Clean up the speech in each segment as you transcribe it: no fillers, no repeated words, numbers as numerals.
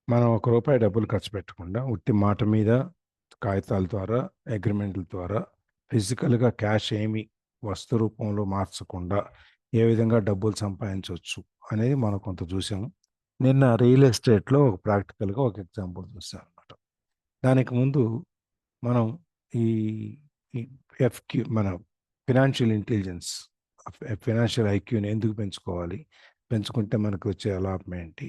మనం ₹1 డబ్బులు ఖర్చు పెట్టకుండా ఉట్టి మాట మీద కాగితాల ద్వారా, అగ్రీమెంట్‌ల ద్వారా ఫిజికల్‌గా క్యాష్ ఏమి వస్తు రూపంలో మార్చకుండా ఏ విధంగా డబ్బులు సంపాదించొచ్చు అనేది మనం కొంత చూసాము. నిన్న రియల్ ఎస్టేట్‌లో ప్రాక్టికల్‌గా ఒక ఎగ్జాంపుల్ చూసామనమాట. దానికి ముందు మనం ఈ ఈ మన ఫినాన్షియల్ ఇంటెలిజెన్స్, ఫైనాన్షియల్ ఐక్యూని ఎందుకు పెంచుకోవాలి? పెంచుకుంటే మనకు వచ్చే లాభం ఏంటి?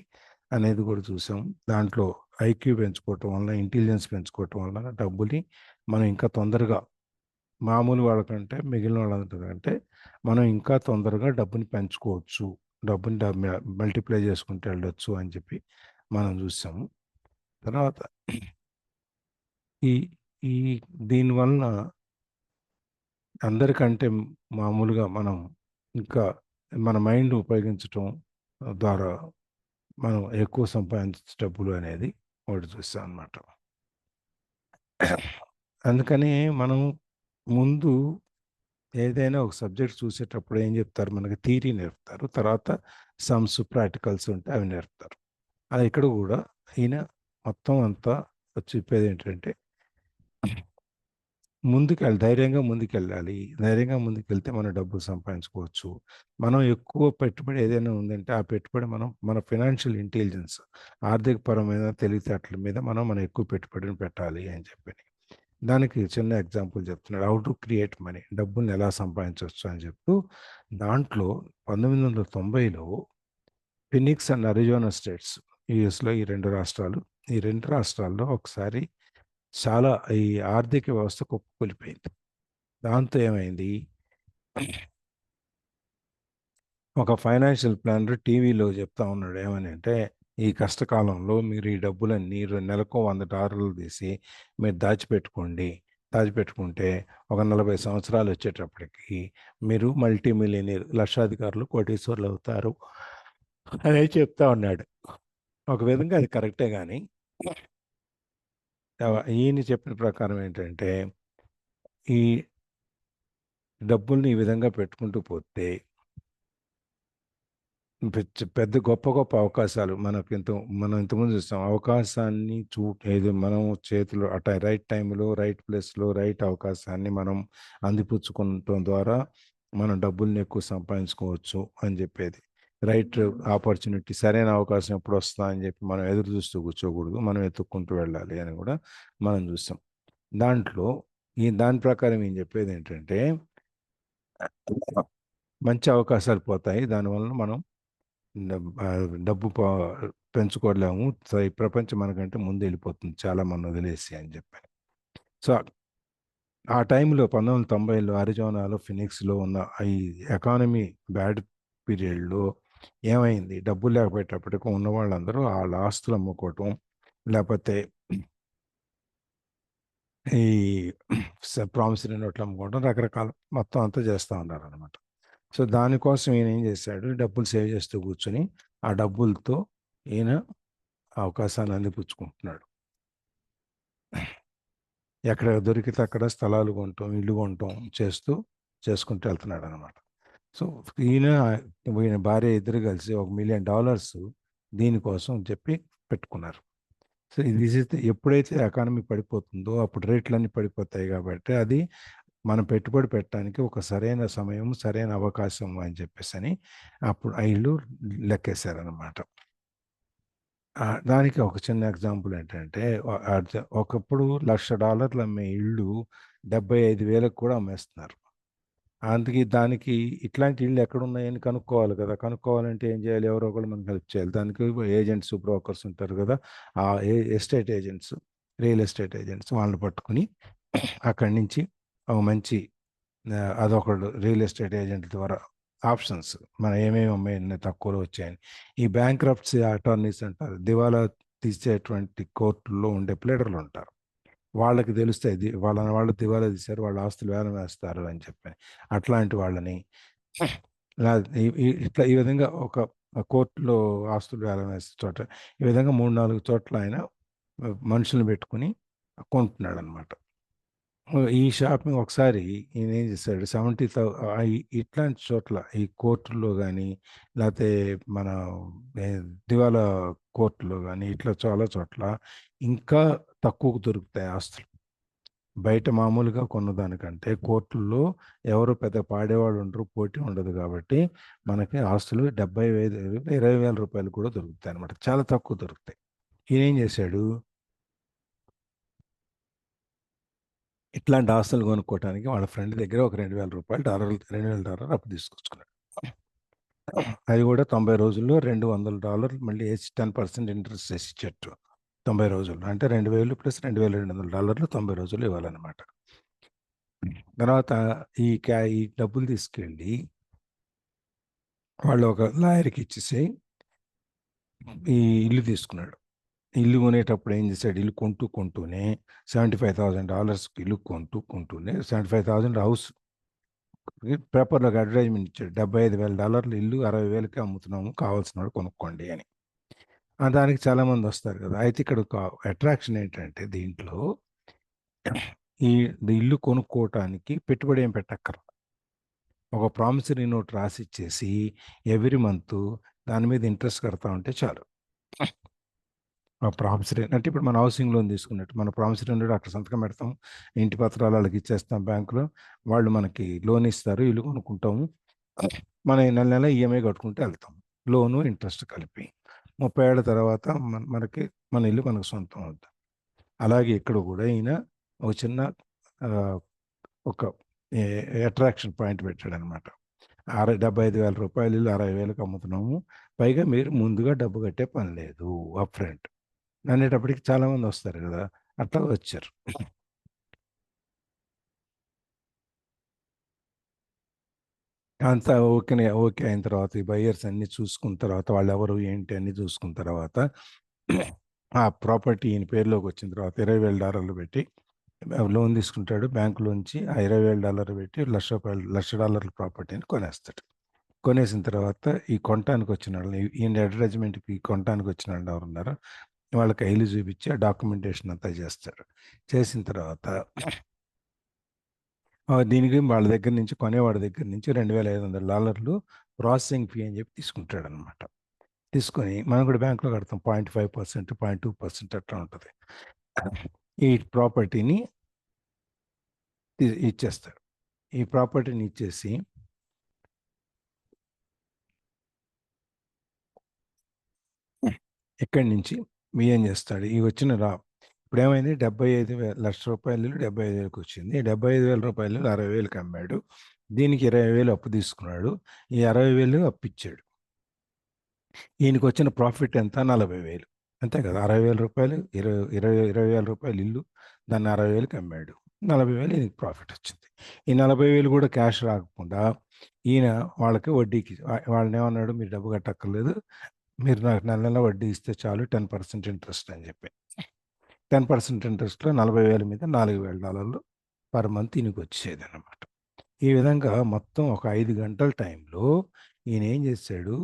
అనేది కూడా చూసాం. దాంట్లో ఐక్యూ పెంచుకోవటం వలన, ఇంటెలిజెన్స్ పెంచుకోవటం వలన డబ్బుని మనం ఇంకా తొందరగా మామూలు వాళ్ళకంటే, మిగిలిన వాళ్ళకంటే మనం ఇంకా తొందరగా డబ్బుని పెంచుకోవచ్చు. డబ్బుని మల్టిప్లై చేసుకుంటూ వెళ్ళొచ్చు అని చెప్పి మనం చూసాము. తర్వాత ఈ ఈ దీనివలన అందరికంటే మామూలుగా మనం ఇంకా మన మైండ్ ఉపయోగించటం ద్వారా మనం ఎక్కువ సంపాదించే డబ్బులు అనేది ఒకటి చూసాం అన్నమాట. అందుకని మనం ముందు ఏదైనా ఒక సబ్జెక్ట్ చూసేటప్పుడు ఏం చెప్తారు? మనకి థియరీ నేర్పుతారు. తర్వాత సమ్స్, ప్రాక్టికల్స్ ఉంటాయి అవి నేర్పుతారు. అలా ఇక్కడ కూడా ఈయన మొత్తం అంతా చెప్పేదేంటంటే ధైర్యంగా ముందుకెళ్ళాలి. ధైర్యంగా ముందుకెళ్తే మనం డబ్బులు సంపాదించుకోవచ్చు. మనం ఎక్కువ పెట్టుబడి ఏదైనా ఉందంటే, ఆ పెట్టుబడి మనం మన ఫైనాన్షియల్ ఇంటెలిజెన్స్, ఆర్థికపరమైన తెలివితేటల మీద మనం ఎక్కువ పెట్టుబడిని పెట్టాలి అని చెప్పని. దానికి చిన్న ఎగ్జాంపుల్ చెప్తున్నాడు. హౌ టు క్రియేట్ మనీ, డబ్బుల్ని ఎలా సంపాదించొచ్చు అని చెప్తూ, దాంట్లో 1990లో ఫినిక్స్ అండ్ అరిజోనా స్టేట్స్, యూఎస్‌లో ఈ 2 రాష్ట్రాలు. ఈ 2 రాష్ట్రాల్లో ఒకసారి చాలా ఈ ఆర్థిక వ్యవస్థ కుప్పకూలిపోయింది. దాంతో ఏమైంది? ఒక ఫైనాన్షియల్ ప్లానర్ టీవీలో చెప్తా ఉన్నాడు. ఏమని అంటే, "ఈ కష్టకాలంలో మీరు ఈ డబ్బులన్నీ నెలకో $100 తీసి మీరు దాచిపెట్టుకోండి. దాచిపెట్టుకుంటే ఒక 40 సంవత్సరాలు వచ్చేటప్పటికి మీరు మల్టీ మిలియనీర్, లక్షాధికారులు, కోటీశ్వరులు అవుతారు" అనేది చెప్తా ఉన్నాడు. ఒక విధంగా అది కరెక్టే గానీ, ఈయన చెప్పిన ప్రకారం ఏంటంటే, ఈ డబ్బుల్ని ఈ విధంగా పెట్టుకుంటూ పోతే పెద్ద గొప్ప గొప్ప అవకాశాలు మనం ఇంతకుముందు చూస్తాం. అవకాశాన్ని ఏది మనం చేతిలో రైట్ టైంలో, రైట్ ప్లేస్‌లో, రైట్ అవకాశాన్ని మనం అందిపుచ్చుకోవటం ద్వారా మనం డబ్బుల్ని ఎక్కువ సంపాదించుకోవచ్చు అని చెప్పేది. రైట్ ఆపర్చునిటీ, సరైన అవకాశం ఎప్పుడొస్తదా అని చెప్పి మనం ఎదురు చూస్తూ కూర్చోకూడదు. మనం వెతుక్కుంటూ వెళ్ళాలి అని కూడా మనం చూసాం. దాంట్లో దాని ప్రకారం ఈయన చెప్పేదేంటంటే, మంచి అవకాశాలు పోతాయి. దానివలన మనం డబ్బు పెంచుకోలేము. సో, ఈ ప్రపంచం మనకంటే ముందెళ్ళిపోతుంది చాలా మనల్ని వదిలేసి అని చెప్పాను. సో, ఆ టైంలో 1990లో అరిజోనాలో, ఫినిక్స్‌లో ఉన్న ఈ ఎకానమీ బ్యాడ్ పీరియడ్‌లో ఏమైంది? డబ్బులు లేకపోయేటప్పటికి ఉన్న వాళ్ళందరూ ఆళ్ళ ఆస్తులు అమ్ముకోవటం, లేపోతే ఈ ప్రామిసరీ నోట్లు అమ్ముకోవడం, రకరకాల మొత్తం అంతా చేస్తా ఉన్నారనమాట. సో, దానికోసం ఈయన ఏం చేశాడు? డబ్బులు సేవ్ చేస్తూ కూర్చొని, ఆ డబ్బులతో ఈయన ఆ అవకాశాన్ని అందిపుచ్చుకుంటున్నాడు. ఎక్కడ దొరికితే అక్కడ స్థలాలు కొనటం, ఇల్లు కొనటం చేసుకుంటూ వెళ్తున్నాడనమాట. సో, ఈయన, ఈయన భార్య ఇద్దరు కలిసి $1,000,000 దీనికోసం చెప్పి పెట్టుకున్నారు. సో, ఎప్పుడైతే ఎకానమీ పడిపోతుందో అప్పుడు రేట్లన్నీ పడిపోతాయి కాబట్టి అది మనం పెట్టుబడి పెట్టడానికి ఒక సరైన సమయం, సరైన అవకాశం అని చెప్పేసని అప్పుడు ఈళ్ళు లెక్కేశారనమాట. దానికి ఒక చిన్న ఎగ్జాంపుల్ ఏంటంటే, ఒకప్పుడు $1,00,000 అమ్మే ఇల్లు 75,000కి కూడా అమ్మేస్తున్నారు. దానికి ఇట్లాంటి ఇళ్ళు ఎక్కడున్నాయని కనుక్కోవాలి కదా! కనుక్కోవాలంటే ఏం చేయాలి? ఎవరో ఒకళ్ళు మనకు హెల్ప్ చేయాలి. దానికి ఏజెంట్స్, బ్రోకర్స్ ఉంటారు కదా! ఆ estate agents, real estate agents వాళ్ళని పట్టుకొని అక్కడి నుంచి ఒక మంచి అదొకడు రియల్ ఎస్టేట్ ఏజెంట్ ద్వారా ఆప్షన్స్, మనం ఏమేమి అమ్మాయి తక్కువలో వచ్చాయని. ఈ బ్యాంక్రప్ట్సీ అటార్నీస్ అంటారు. దివాలా తీసేటువంటి కోర్టుల్లో ఉండే ప్లేడర్లు ఉంటారు. వాళ్ళకి తెలుస్తాయి. వాళ్ళు దివాలా తీశారు. వాళ్ళ ఆస్తులు వేలం వేస్తారు అని చెప్పి. అట్లాంటి వాళ్ళని ఇలా ఈ విధంగా ఒక కోర్టులో ఆస్తులు వేలం వేసే చోట ఈ విధంగా 3, 4 చోట్ల ఆయన మనుషుల్ని పెట్టుకొని కొంటున్నాడనమాట. ఈ షాపింగ్ ఒకసారి ఈయన ఏం చేశాడు 70,000 ఇట్లాంటి చోట్ల ఈ కోర్టుల్లో కానీ లేకపోతే మన ఏ, దివాలా కోర్టులో కానీ ఇట్లా చాలా చోట్ల ఇంకా తక్కువకు దొరుకుతాయి ఆస్తులు. బయట మామూలుగా కొన్నదానికంటే కోర్టుల్లో ఎవరు పెద్ద పాడేవాళ్ళు ఉండరు, పోటీ ఉండదు కాబట్టి మనకి ఆస్తులు 75 20,000 రూపాయలు కూడా దొరుకుతాయి అనమాట. చాలా తక్కువ దొరుకుతాయి. ఈయన ఏం చేశాడు, ఇట్లాంటి ఆస్తులు కొనుక్కోవటానికి వాళ్ళ ఫ్రెండ్ దగ్గర ఒక $2,000 $2,000 అప్పు తీసుకొచ్చుకున్నాడు. అది కూడా 90 రోజుల్లో $200 మళ్ళీ వేసి 10% ఇంట్రెస్ట్ వేసి ఇచ్చేట్టు 90 రోజుల్లో. అంటే 2,000 ప్లస్ $2,200 90 రోజులు ఇవ్వాలన్నమాట. తర్వాత ఈ డబ్బులు తీసుకెళ్ళి వాళ్ళు ఒక లాయర్కి ఇచ్చేసి ఈ ఇల్లు తీసుకున్నాడు. ఇల్లు కొనేటప్పుడు ఏం చేశాడు, ఇల్లు కొంటూనే $75,000 ఇల్లు కొంటూనే 75,000 హౌస్ పేపర్లోకి అడ్వర్టైజ్మెంట్ ఇచ్చాడు. $75,000 ఇల్లు 60,000కి అమ్ముతున్నాము, కావాల్సిన వాడు కొనుక్కోండి అని. దానికి చాలామంది వస్తారు కదా. అయితే ఇక్కడ ఒక అట్రాక్షన్ ఏంటంటే దీంట్లో ఈ ఇల్లు కొనుక్కోవటానికి పెట్టుబడి ఏం పెట్టక్కర్లా. ఒక ప్రామిసరీ నోట్ రాసి ఇచ్చేసి ఎవ్రీ మంత్ దాని మీద ఇంట్రెస్ట్ కడతా ఉంటే చాలు. ఆ ప్రామిసరీ అంటే ఇప్పుడు మన హౌసింగ్ లోన్ తీసుకున్నట్టు మన ప్రామిసరీ నోట్ అక్కడ సంతకం పెడతాం, ఇంటి పత్రాలు వాళ్ళకి ఇచ్చేస్తాం బ్యాంకులో, వాళ్ళు మనకి లోన్ ఇస్తారు, ఇల్లు కొనుక్కుంటాము, మన నెల నెల ఈఎంఐ కట్టుకుంటూ వెళ్తాం, లోను ఇంట్రెస్ట్ కలిపి 30 ఏళ్ళ తర్వాత మనకి మన ఇల్లు మనకు సొంతం అవుతుంది. అలాగే ఇక్కడ కూడా ఈయన ఒక చిన్న ఆ, ఒక అట్రాక్షన్ పాయింట్ పెట్టాడు అనమాట. 75,000 ఇల్లు 60,000కి అమ్ముతున్నాము, పైగా మీరు ముందుగా డబ్బు కట్టే పని లేదు అప్ ఫ్రంట్ అనేటప్పటికి చాలామంది వస్తారు కదా. అట్లా వచ్చారు. అంతా ఓకే అయిన తర్వాత ఈ బయ్యర్స్ అన్ని చూసుకున్న తర్వాత వాళ్ళు ఎవరు ఏంటి అన్ని చూసుకున్న తర్వాత ఆ ప్రాపర్టీ ఈయన పేరులోకి వచ్చిన తర్వాత $20,000 పెట్టి లోన్ తీసుకుంటాడు బ్యాంకులోంచి. ఆ $20,000 పెట్టి $1,00,000 ప్రాపర్టీని కొనేస్తాడు. కొనేసిన తర్వాత ఈ కొనటానికి వచ్చిన వాళ్ళు ఈయన అడ్వర్టైజ్మెంట్కి కొనటానికి వచ్చిన వాళ్ళు ఎవరు ఉన్నారో వాళ్ళకి ఐలు చూపించి ఆ డాక్యుమెంటేషన్ అంతా చేస్తాడు. చేసిన తర్వాత దీనికి వాళ్ళ దగ్గర నుంచి కొనేవాడి దగ్గర నుంచి $2,500 ప్రాసెసింగ్ ఫీ అని చెప్పి తీసుకుంటాడు అనమాట. తీసుకొని మనం కూడా బ్యాంకులో కడతాం 0.5% 0.2% అట్లా ఉంటుంది. ఈ ప్రాపర్టీని ఇచ్చేస్తాడు. ఈ ప్రాపర్టీని ఇచ్చేసి ఇక్కడి నుంచి మీ ఏం చేస్తాడు, ఈ వచ్చిన ఇప్పుడు ఏమైంది, 75,000 రూపాయలు 75,000కి వచ్చింది. 75,000 60,000కి అమ్మాడు. దీనికి 20,000 అప్పు తీసుకున్నాడు. ఈ 60,000 అప్పిచ్చాడు. ఈయనకి వచ్చిన ప్రాఫిట్ ఎంత, 40,000. అంతే కదా. రూపాయలు 20,000 ఇల్లు, దాన్ని 60,000కి అమ్మాడు, 40,000 ఈయనకి ప్రాఫిట్ వచ్చింది. ఈ 40,000 కూడా క్యాష్ రాకుండా ఈయన వాళ్ళకి వడ్డీకి వాళ్ళని ఏమన్నాడు, మీరు డబ్బు కట్టక్కర్లేదు, మీరు నాకు నెల నెల వడ్డీ ఇస్తే చాలు 10% ఇంట్రెస్ట్ అని చెప్పి 10% ఇంట్రెస్ట్లో 40,000 మీద $4,000 పర్ మంత్ ఈయనకి వచ్చేది అనమాట. ఈ విధంగా మొత్తం ఒక 5 గంటల టైంలో ఈయన ఏం చేశాడు,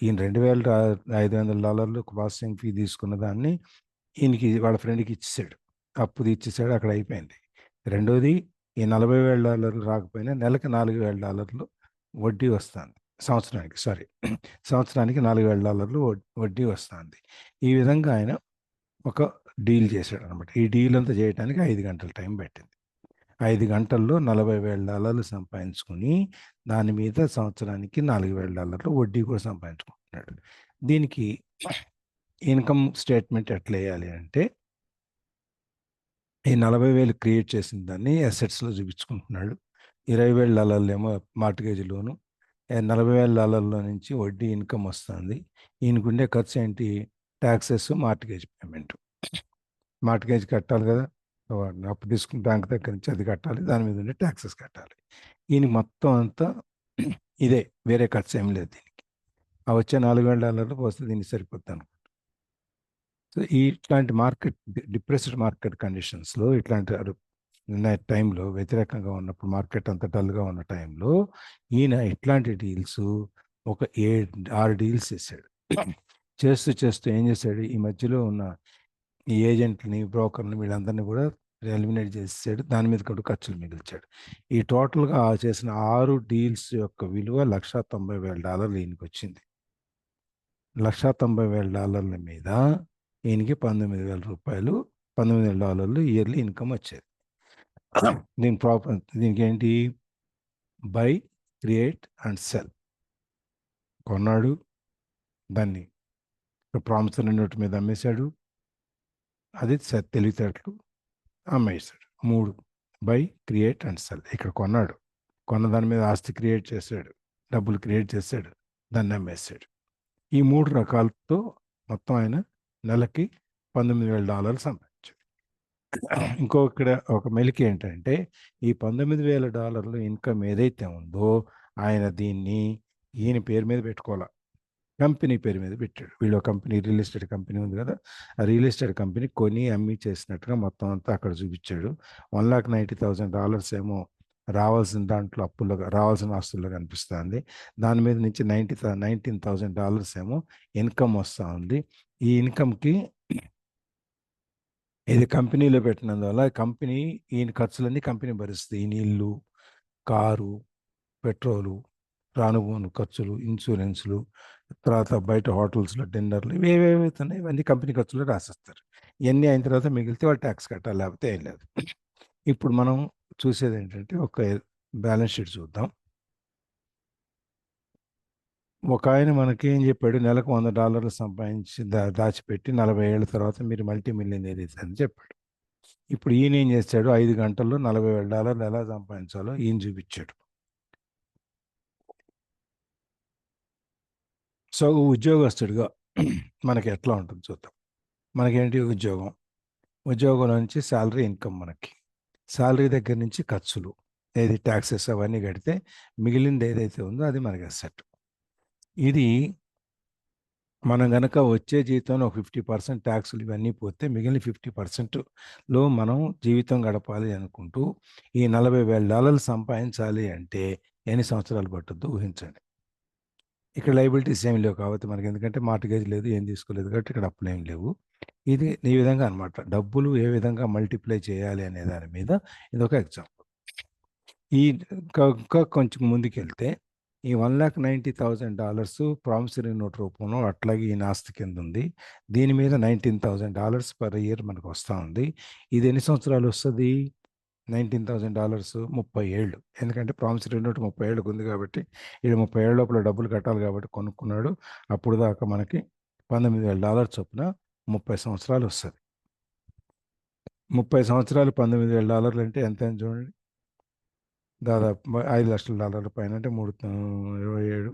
ఈయన $2,500 ప్రాసెసింగ్ ఫీ తీసుకున్న దాన్ని ఈయనకి వాళ్ళ ఫ్రెండ్కి ఇచ్చేసాడు, అప్పు ఇచ్చేసాడు, అక్కడ అయిపోయింది. రెండోది, ఈ $40,000 రాకపోయినా నెలకు $4,000 వడ్డీ వస్తుంది సంవత్సరానికి. సంవత్సరానికి $4,000 వడ్డీ వస్తుంది. ఈ విధంగా ఆయన ఒక డీల్ చేశాడు అనమాట. ఈ డీల్ అంతా చేయడానికి 5 గంటల టైం పట్టింది. 5 గంటల్లో $40,000 సంపాదించుకుని దాని మీద సంవత్సరానికి $4,000 వడ్డీ కూడా సంపాదించుకుంటున్నాడు. దీనికి ఇన్కమ్ స్టేట్మెంట్ ఎట్లా వేయాలి అంటే, ఈ 40,000 క్రియేట్ చేసిన దాన్ని అసెట్స్లో చూపించుకుంటున్నాడు. $20,000 ఏమో మార్టిగేజ్ లోను, $40,000 నుంచి వడ్డీ ఇన్కమ్ వస్తుంది. ఈయనకుండే ఖర్చు ఏంటి, ట్యాక్సెస్, మార్టిగేజ్ పేమెంట్. మార్టిగేజ్ కట్టాలి కదా, అప్పు తీసుకుని బ్యాంక్ దగ్గర నుంచి అది కట్టాలి, దాని మీద ఉండే ట్యాక్సెస్ కట్టాలి. ఈయనకి మొత్తం అంతా ఇదే, వేరే ఖర్చు ఏం లేదు దీనికి. ఆ వచ్చే $4,000 వస్తే దీనికి సరిపోద్ది అనుకుంటా. సో ఇట్లాంటి డిప్రెస్డ్ మార్కెట్ కండిషన్స్లో, ఇట్లాంటి టైంలో వ్యతిరేకంగా ఉన్నప్పుడు, మార్కెట్ అంత డల్గా ఉన్న టైంలో ఈయన ఇట్లాంటి డీల్స్ ఒక 6 డీల్స్ చేశాడు. చేస్తూ ఏం చేశాడు, ఈ మధ్యలో ఉన్న ఈ ఏజెంట్ని, బ్రోకర్ని, వీళ్ళందరినీ కూడా ఎలిమినేట్ చేసాడు. దాని మీద కూడా ఖర్చులు మిగిల్చాడు. ఈ టోటల్గా చేసిన 6 డీల్స్ యొక్క విలువ $1,90,000 ఈయనకి వచ్చింది. $1,90,000 మీద ఈయనకి $19,000 $19,000 ఇయర్లీ ఇన్కమ్ వచ్చేది. దీనికి ఏంటి? By, create and cell. కొన్నాడు, దాన్ని ప్రామిసరీ నోట్ మీద అమ్మేశాడు, అది తెలివితేటలు అమ్మేశాడు. 3 బై, క్రియేట్ అండ్ సెల్. ఇక్కడ కొన్నాడు, కొన్న దాని మీద ఆస్తి క్రియేట్ చేశాడు, డబ్బులు క్రియేట్ చేశాడు, దాన్ని అమ్మేశాడు. ఈ 3 రకాలతో మొత్తం ఆయన నెలకి $19,000 సంపాదించాడు. ఇక్కడ ఒక మెలిక ఏంటంటే, ఈ $19,000 ఇన్కమ్ ఏదైతే ఉందో ఆయన దీన్ని ఈయన పేరు మీద పెట్టుకోవాలి, కంపెనీ పేరు మీద పెట్టాడు. వీళ్ళు కంపెనీ, రియల్ ఎస్టేట్ కంపెనీ ఉంది కదా, ఆ రియల్ ఎస్టేట్ కంపెనీ కొని అమ్మి చేసినట్టుగా మొత్తం అంతా అక్కడ చూపించాడు. $1,90,000 ఏమో రావాల్సిన దాంట్లో అప్పుల్లో, రావాల్సిన ఆస్తుల్లో కనిపిస్తుంది. దాని మీద నుంచి $19,000 ఏమో ఇన్కమ్ వస్తూ ఉంది. ఈ ఇన్కమ్కి ఇది కంపెనీలో పెట్టినందువల్ల కంపెనీ ఈయన ఖర్చులన్నీ కంపెనీ భరిస్తుంది. ఈయన ఇల్లు, కారు, పెట్రోలు, రానుపోను ఖర్చులు, ఇన్సూరెన్స్లు, తర్వాత బయట హోటల్స్లో డిన్నర్లు, ఇవేవేవైతున్నాయి ఇవన్నీ కంపెనీ ఖర్చులు రాసిస్తారు. ఇవన్నీ అయిన తర్వాత మిగిలితే వాళ్ళు ట్యాక్స్ కట్టాలి, లేకపోతే ఏం లేదు. ఇప్పుడు మనం చూసేది ఏంటంటే ఒక బ్యాలెన్స్ షీట్ చూద్దాం. ఒక ఆయన మనకి ఏం చెప్పాడు, నెలకు $100 సంపాదించి దాచిపెట్టి 40 ఏళ్ళ తర్వాత మీరు మల్టీ మిలియనీర్ అని చెప్పాడు. ఇప్పుడు ఈయన ఏం చేశాడు, 5 గంటల్లో $40,000 ఎలా సంపాదించాలో ఈయన చూపించాడు. సో ఉద్యోగస్తుడిగా మనకి ఎట్లా ఉంటుంది చూద్దాం. మనకేంటి ఉద్యోగంలో నుంచి శాలరీ ఇన్కమ్, మనకి శాలరీ దగ్గర నుంచి ఖర్చులు, ఏది ట్యాక్సెస్ అవన్నీ కడితే మిగిలింది ఏదైతే ఉందో అది మనకి అసెట్. ఇది మనం కనుక వచ్చే జీతంలో 50% ట్యాక్సులు ఇవన్నీ పోతే మిగిలిన 50%లో మనం జీవితం గడపాలి అనుకుంటూ ఈ $40,000 సంపాదించాలి అంటే ఎన్ని సంవత్సరాలు పట్టుద్దో ఊహించండి. ఇక్కడ లైబిలిటీస్ ఏమి లేవు కాబట్టి మనకి, ఎందుకంటే మార్టిగేజ్ లేదు, ఏం తీసుకోలేదు కాబట్టి ఇక్కడ అప్పులు ఏం లేవు. ఇది ఈ విధంగా అనమాట. డబ్బులు ఏ విధంగా మల్టిప్లై చేయాలి అనే దాని మీద ఇదొక ఎగ్జాంపుల్. ఇంకా కొంచెం ముందుకెళ్తే ఈ $1,90,000 ప్రామిసరీ నోట్ రూపంలో అట్లాగే ఈ ఆస్తి కింద ఉంది. దీని మీద $19,000 పర్ ఇయర్ మనకు వస్తూ ఉంది. ఇది ఎన్ని సంవత్సరాలు వస్తుంది? $19,000 30 ఏళ్ళు. ఎందుకంటే ప్రామిసరీ నోట్ 30 ఏళ్ళకు ఉంది కాబట్టి ఇది 30 ఏళ్ళ లోపల డబ్బులు కట్టాలి కాబట్టి కొనుక్కున్నాడు. అప్పుడు దాకా మనకి $19,000 చొప్పున 30 సంవత్సరాలు వస్తుంది. 30 సంవత్సరాలు $19,000 అంటే ఎంత అని చూడండి, దాదాపు $5,00,000 పైన, అంటే 27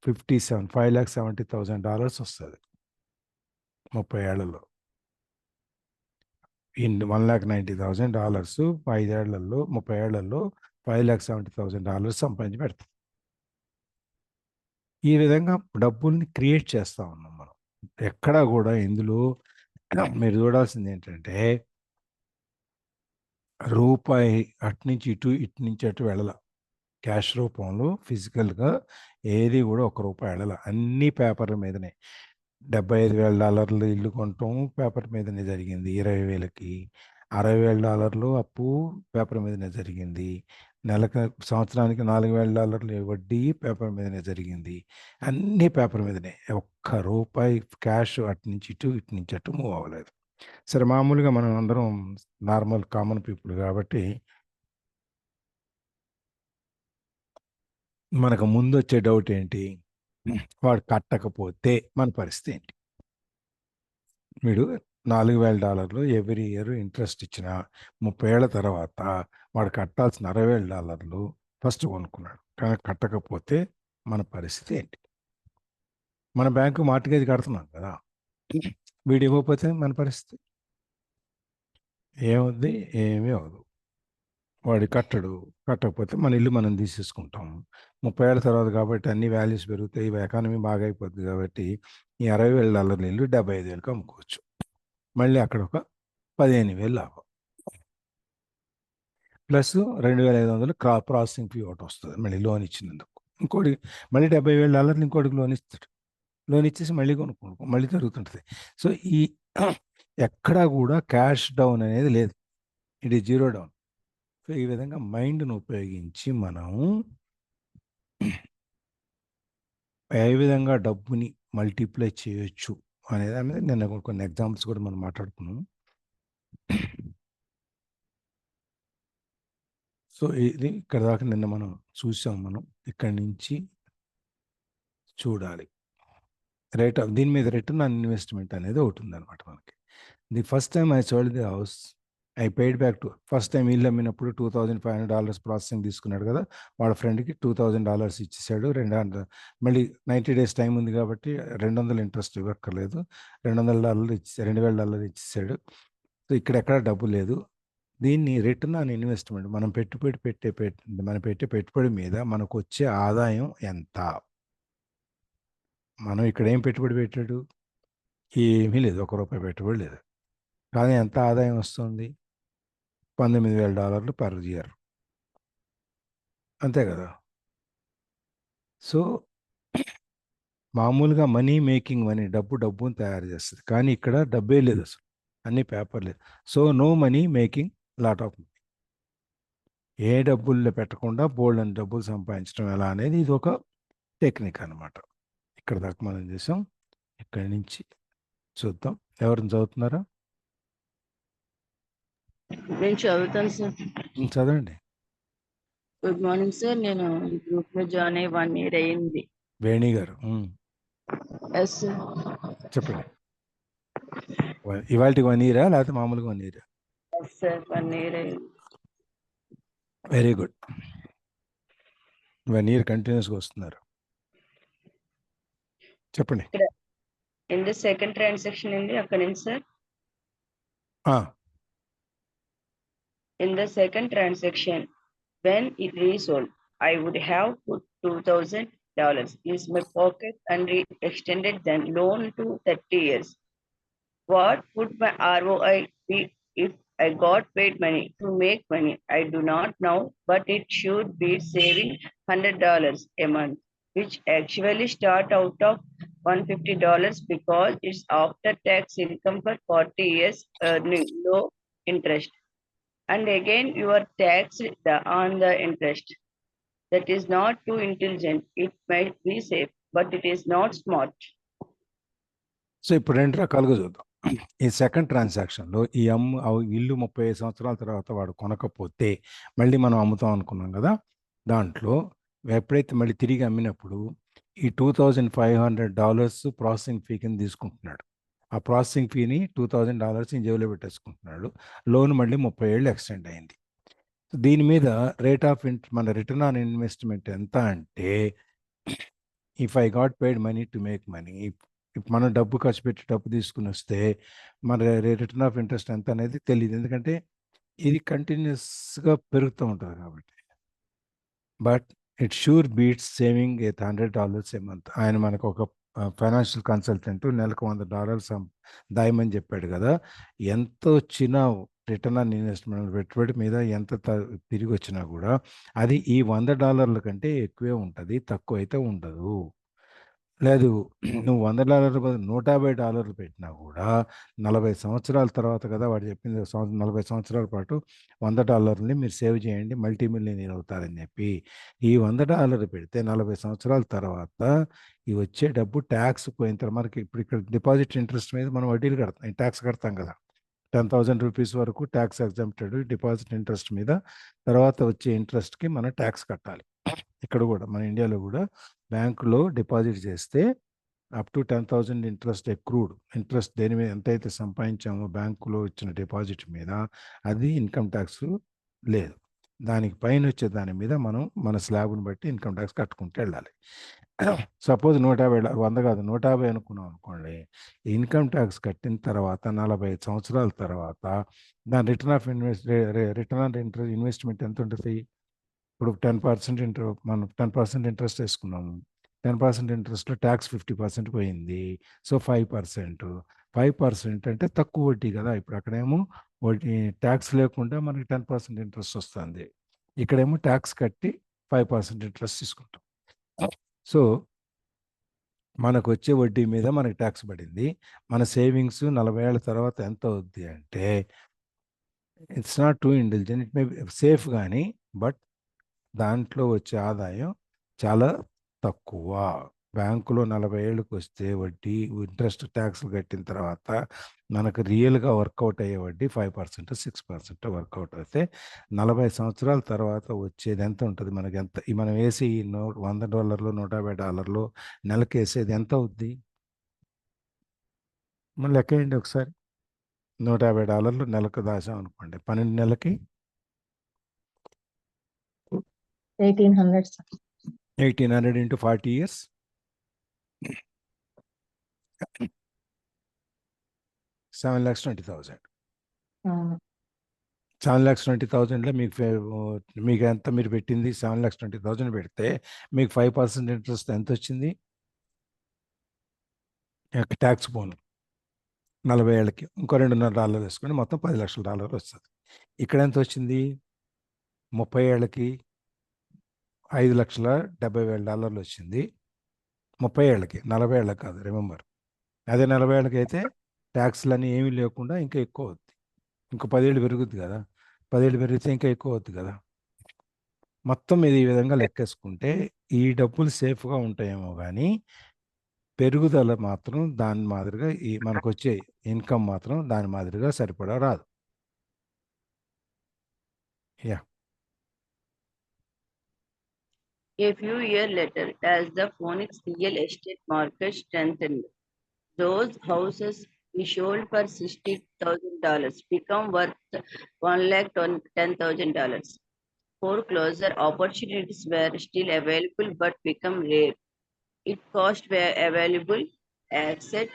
57 $5,70,000 వస్తుంది 30 ఏళ్లలో. $1,90,000 5 ఏళ్లలో, 30 ఏళ్లలో $5,70,000 సంపాదించి పెడతాం. ఈ విధంగా డబ్బుల్ని క్రియేట్ చేస్తూ ఉన్నాం మనం. ఎక్కడా కూడా ఇందులో మీరు చూడాల్సింది ఏంటంటే, రూపాయి అటు నుంచి అటు వెళ్ళాల. క్యాష్ రూపంలో ఫిజికల్గా ఏది కూడా ₹1 వెళ్ళాల. అన్నీ పేపర్ మీదనే. $75,000 ఇల్లు కొనటం పేపర్ మీదనే జరిగింది 20,000కి. $60,000 అప్పు పేపర్ మీదనే జరిగింది. సంవత్సరానికి $4,000 వడ్డీ పేపర్ మీదనే జరిగింది. అన్నీ పేపర్ మీదనే. ₹1 క్యాష్ అటు నుంచి అటు మూవ్ అవ్వలేదు. సరే, మామూలుగా మనం అందరం నార్మల్ కామన్ పీపుల్ కాబట్టి మనకు ముందు వచ్చే డౌట్ ఏంటి, వాడు కట్టకపోతే మన పరిస్థితి ఏంటి? వీడు $4,000 ఎవ్రీ ఇయర్ ఇంట్రెస్ట్ ఇచ్చిన 30 ఏళ్ల తర్వాత వాడు కట్టాల్సిన $60,000 ఫస్ట్ కొనుక్కున్నాడు, కానీ కట్టకపోతే మన పరిస్థితి ఏంటి? మన బ్యాంకు మార్టిగేజ్ కడుతున్నాం కదా, వీడు ఇవ్వకపోతే మన పరిస్థితి ఏమవుద్ది? ఏమీ అవ్వదు. వాడు కట్టకపోతే మన ఇల్లు మనం తీసేసుకుంటాం. 30 ఏళ్ళ తర్వాత కాబట్టి అన్ని వాల్యూస్ పెరుగుతాయి, ఎకానమీ బాగా అయిపోద్ది కాబట్టి ఈ $60,000 ఇల్లు 75,000కి అమ్ముకోవచ్చు. మళ్ళీ అక్కడ ఒక 15,000 లాభం, ప్లస్ 2,500 ప్రాసెసింగ్ ఫీ ఒకటి వస్తుంది మళ్ళీ లోన్ ఇచ్చినందుకు. ఇంకోటి మళ్ళీ $70,000 ఇంకోటికి లోన్ ఇస్తాడు. లోన్ ఇచ్చేసి మళ్ళీ కొనుక్కో, మళ్ళీ జరుగుతుంటుంది. సో ఈ ఎక్కడా కూడా క్యాష్ డౌన్ అనేది లేదు, ఇది జీరో డౌన్. సో ఈ విధంగా మైండ్ను ఉపయోగించి మనం ఏ విధంగా డబ్బుని మల్టిప్లై చేయొచ్చు అనే దాని మీద నిన్న కొన్ని ఎగ్జాంపుల్స్ కూడా మనం మాట్లాడుకున్నాం. సో ఇది ఇక్కడ దాకా నిన్న మనం చూసాం. మనం ఇక్కడి నుంచి చూడాలి. దీని మీద రిటర్న్ ఆన్ ఇన్వెస్ట్మెంట్ అనేది ఒకటి ఉందన్నమాట మనకి. The first time I sold the house I paid back to, first time ఇల్లు అమ్మినప్పుడు $2,500 ప్రాసెసింగ్ తీసుకున్నాడు కదా, వాళ్ళ ఫ్రెండ్కి $2,000 ఇచ్చేసాడు. మళ్ళీ 90 days టైం ఉంది కాబట్టి 200 ఇంట్రెస్ట్ ఇవ్వక్కర్లేదు, $200 ఇచ్చేసాడు, $2,000 ఇచ్చేసాడు. సో ఇక్కడ ఎక్కడ డబ్బు లేదు. దీన్ని రిటర్న్ ఆన్ ఇన్వెస్ట్మెంట్, మనం పెట్టే పెట్టుబడి మీద మనకు వచ్చే ఆదాయం ఎంత. మనం ఇక్కడ ఏం పెట్టుబడి పెట్టాడు, ఏమీ లేదు, ₹1 పెట్టుబడి లేదు, కానీ ఎంత ఆదాయం వస్తుంది, $19,000 పర్ ఇయర్, అంతే కదా. సో మామూలుగా మనీ మేకింగ్ మనీ, డబ్బుని తయారు చేస్తుంది, కానీ ఇక్కడ డబ్బే లేదు అసలు, అన్ని పేపర్ లేదు. So no money making lot of money. ఏ డబ్బుల్లో పెట్టకుండా బోల్డ్ అని డబ్బులు సంపాదించడం ఎలా అనేది ఇది ఒక టెక్నిక్ అనమాట. ఇక్కడ దాకా మనం చేసాం. ఇక్కడి నుంచి చూద్దాం, ఎవరిని చదువుతున్నారా? నేను చదువుతాను సార్. చదవండి. Good morning sir. నేను ఈ గ్రూప్ లో జాయిన్ అయ్యి 1 year అయింది. వేణి గారు ఎస్ సార్. చెప్పండి. ఇవాళ 1 year లేకపోతే మామూలుగా 1 year? ఎస్ సార్, 1 year అయింది. Very good. 1 year కంటిన్యూస్గా వస్తున్నారు. చెప్పండి. ఇక్కడ ఇన్ ద సెకండ్ ట్రాన్సాక్షన్ ఉంది అక్కడ నుంచి sir. In the second transaction when it resold, I would have put $2,000 in my pocket and extended the loan to 30 years. What would my ROI be if I got paid money to make money? I do not know, but it should be saving $100 a month, which actually start out of $150 because it's after tax income for 40 years earning low interest. And again, you are taxed on the interest. That is not too intelligent. It might be safe, but it is not smart. So ఇప్పుడు 2 రకాలుగా చూద్దాం. ఈ second ట్రాన్సాక్షన్లో ఈ ఇల్లు 35 సంవత్సరాల తర్వాత వాడు కొనకపోతే మళ్ళీ మనం అమ్ముతాం అనుకున్నాం కదా, దాంట్లో ఎప్పుడైతే మళ్ళీ తిరిగి అమ్మినప్పుడు ఈ $2,500 ప్రాసెసింగ్ ఫీ కింద తీసుకుంటున్నాడు. ఆ ప్రాసెసింగ్ ఫీని $2,000 జేబులో పెట్టేసుకుంటున్నాడు. లోన్ మళ్ళీ 30 ఏళ్ళు ఎక్స్టెండ్ అయింది. దీని మీద రేట్ ఆఫ్ మన రిటర్న్ ఆన్ ఇన్వెస్ట్మెంట్ ఎంత అంటే, if I got paid money to make money, మనం డబ్బు ఖర్చు పెట్టి డబ్బు తీసుకుని వస్తే మన రిటర్న్ ఆఫ్ ఇంట్రెస్ట్ ఎంత అనేది తెలియదు, ఎందుకంటే ఇది కంటిన్యూస్గా పెరుగుతూ ఉంటుంది కాబట్టి. But it sure beats saving $100 a month. ఆయన మనకు ఒక ఫైనాన్షియల్ కన్సల్టెంట్ నెలకు $100 దాయమని చెప్పాడు కదా. ఎంత వచ్చినా రిటర్న్ ఆన్ ఇన్వెస్ట్మెంట్ పెట్టుబడి మీద ఎంత తిరిగి వచ్చినా కూడా అది ఈ $100 కంటే ఎక్కువే ఉంటుంది, తక్కువ అయితే ఉండదు. లేదు, నువ్వు $100 బదులు $150 పెట్టినా కూడా 40 సంవత్సరాల తర్వాత కదా వాడు చెప్పింది, 40 సంవత్సరాల పాటు $100 మీరు సేవ్ చేయండి, మల్టీ మిలియనీర్ అవుతారని చెప్పి. ఈ $100 పెడితే 40 సంవత్సరాల తర్వాత ఈ వచ్చే డబ్బు ట్యాక్స్ పోయిన తర్వాత మనకి ఇప్పుడు ఇక్కడ డిపాజిట్ ఇంట్రెస్ట్ మీద మనం వడ్డీలు కడతాం, ట్యాక్స్ కడతాం కదా. ₹10,000 వరకు ట్యాక్స్ ఎగ్జామ్టెడ్ డిపాజిట్ ఇంట్రెస్ట్ మీద, తర్వాత వచ్చే ఇంట్రెస్ట్కి మనం ట్యాక్స్ కట్టాలి. ఇక్కడ కూడా మన ఇండియాలో కూడా బ్యాంకులో డిపాజిట్ చేస్తే up to 10,000 interest accrued, interest దేని మీద ఎంతైతే సంపాదించామో బ్యాంకులో ఇచ్చిన డిపాజిట్ మీద అది ఇన్కమ్ ట్యాక్స్ లేదు. దానికి పైన వచ్చే దాని మీద మనం మన స్లాబ్ని బట్టి ఇన్కమ్ ట్యాక్స్ కట్టుకుంటూ వెళ్ళాలి. సపోజ్ 150, 100 కాదు 150 అనుకున్నాం అనుకోండి, ఇన్కమ్ ట్యాక్స్ కట్టిన తర్వాత 45 సంవత్సరాల తర్వాత దాని రిటర్న్ ఆన్ ఇన్వెస్ట్మెంట్ ఎంత ఉంటుంది. ఇప్పుడు 10% మనం 10% ఇంట్రెస్ట్ వేసుకున్నాము, 10% ఇంట్రెస్ట్లో ట్యాక్స్ 50% పోయింది. సో 5% అంటే తక్కువ వడ్డీ కదా. ఇప్పుడు అక్కడేమో వడ్డీ ట్యాక్స్ లేకుండా మనకి 10% ఇంట్రెస్ట్ వస్తుంది, ఇక్కడేమో ట్యాక్స్ కట్టి 5% ఇంట్రెస్ట్ తీసుకుంటాం. సో మనకు వచ్చే వడ్డీ మీద మనకి ట్యాక్స్ పడింది. మన సేవింగ్స్ 40 ఏళ్ల తర్వాత ఎంత అవుద్ది అంటే it's not too intelligent. It may safe కానీ బట్ దాంట్లో వచ్చే ఆదాయం చాలా తక్కువ. బ్యాంకులో 40 ఏళ్ళకి వస్తే వడ్డీ ఇంట్రెస్ట్ ట్యాక్స్లు కట్టిన తర్వాత మనకు రియల్గా వర్కౌట్ అయ్యే వడ్డీ 5%, 6% వర్కౌట్ అయితే 40 సంవత్సరాల తర్వాత వచ్చేది ఎంత ఉంటుంది? మనకి ఎంత మనం వేసి $100, $150 నెలకి వేసేది ఎంత అవుద్ది? మన లెక్క ఏంటి ఒకసారి? $150 నెలకు దాచాం అనుకోండి, 12 నెలలకి 1800 sir. 1800 into 40 years, 7,20,000. అవును. 7,20,000లో మీకు ఎంత మీరు పెట్టింది? 7,20,000 పెడితే మీకు 5% ఇంట్రెస్ట్ ఎంత వచ్చింది? ట్యాక్స్ పోను 40 ఏళ్ళకి ఇంకో $2.5 వేసుకొని మొత్తం $10,00,000 వస్తుంది. ఇక్కడ ఎంత వచ్చింది? 30 ఏళ్ళకి $5,70,000 వచ్చింది. 30 ఏళ్ళకి, 40 ఏళ్ళకి కాదు, రిమెంబర్. అదే 40 ఏళ్ళకి అయితే ట్యాక్స్లు అన్నీ ఏమీ లేకుండా ఇంకా ఎక్కువ అవుద్ది. ఇంకో 10 ఏళ్ళు పెరుగుద్ది కదా, 10 ఏళ్ళు పెరిగితే ఇంకా ఎక్కువ అవుద్ది కదా. మొత్తం మీద ఈ విధంగా లెక్కేసుకుంటే ఈ డబ్బులు సేఫ్గా ఉంటాయేమో కానీ పెరుగుదల మాత్రం దాని మాదిరిగా ఈ మనకు వచ్చే ఇన్కమ్ మాత్రం దాని మాదిరిగా సరిపడా రాదు. Yeah. A few years later, as the Phoenix real estate market strengthened, those houses we sold for $60,000 become worth $1,10,000. Foreclosure opportunities were still available but become rare. It cost were available asset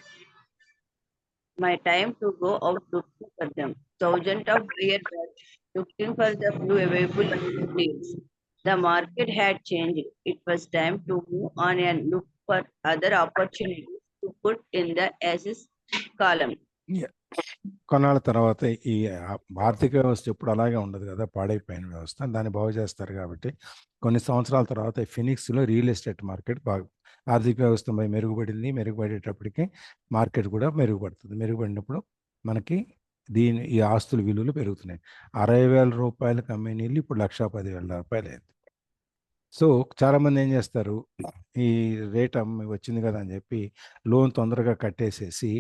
my time to go out looking for them. Thousands of buyers were looking for the few available deals. The market had changed. It was time to move on and look for other opportunities to put in the assets column. కొన్నాళ్ళ తర్వాత ఈ ఆర్థిక వ్యవస్థ ఎప్పుడు అలాగే ఉండదు కదా, పాడైపోయిన వ్యవస్థ. దాన్ని బాగు చేస్తారు కాబట్టి కొన్ని సంవత్సరాల తర్వాత ఫినిక్స్లో రియల్ ఎస్టేట్ మార్కెట్ బాగా ఆర్థిక వ్యవస్థ మెరుగుపడింది. మెరుగుపడేటప్పటికి మార్కెట్ కూడా మెరుగుపడుతుంది. మెరుగుపడినప్పుడు మనకి ఈ ఆస్తుల విలువలు పెరుగుతున్నాయి. $60,000 అమ్మే నీళ్ళు ఇప్పుడు $1,10,000 అయింది. సో చాలామంది ఏం చేస్తారు, ఈ రేట్ వచ్చింది కదా అని చెప్పి లోన్ తొందరగా కట్టేసేసి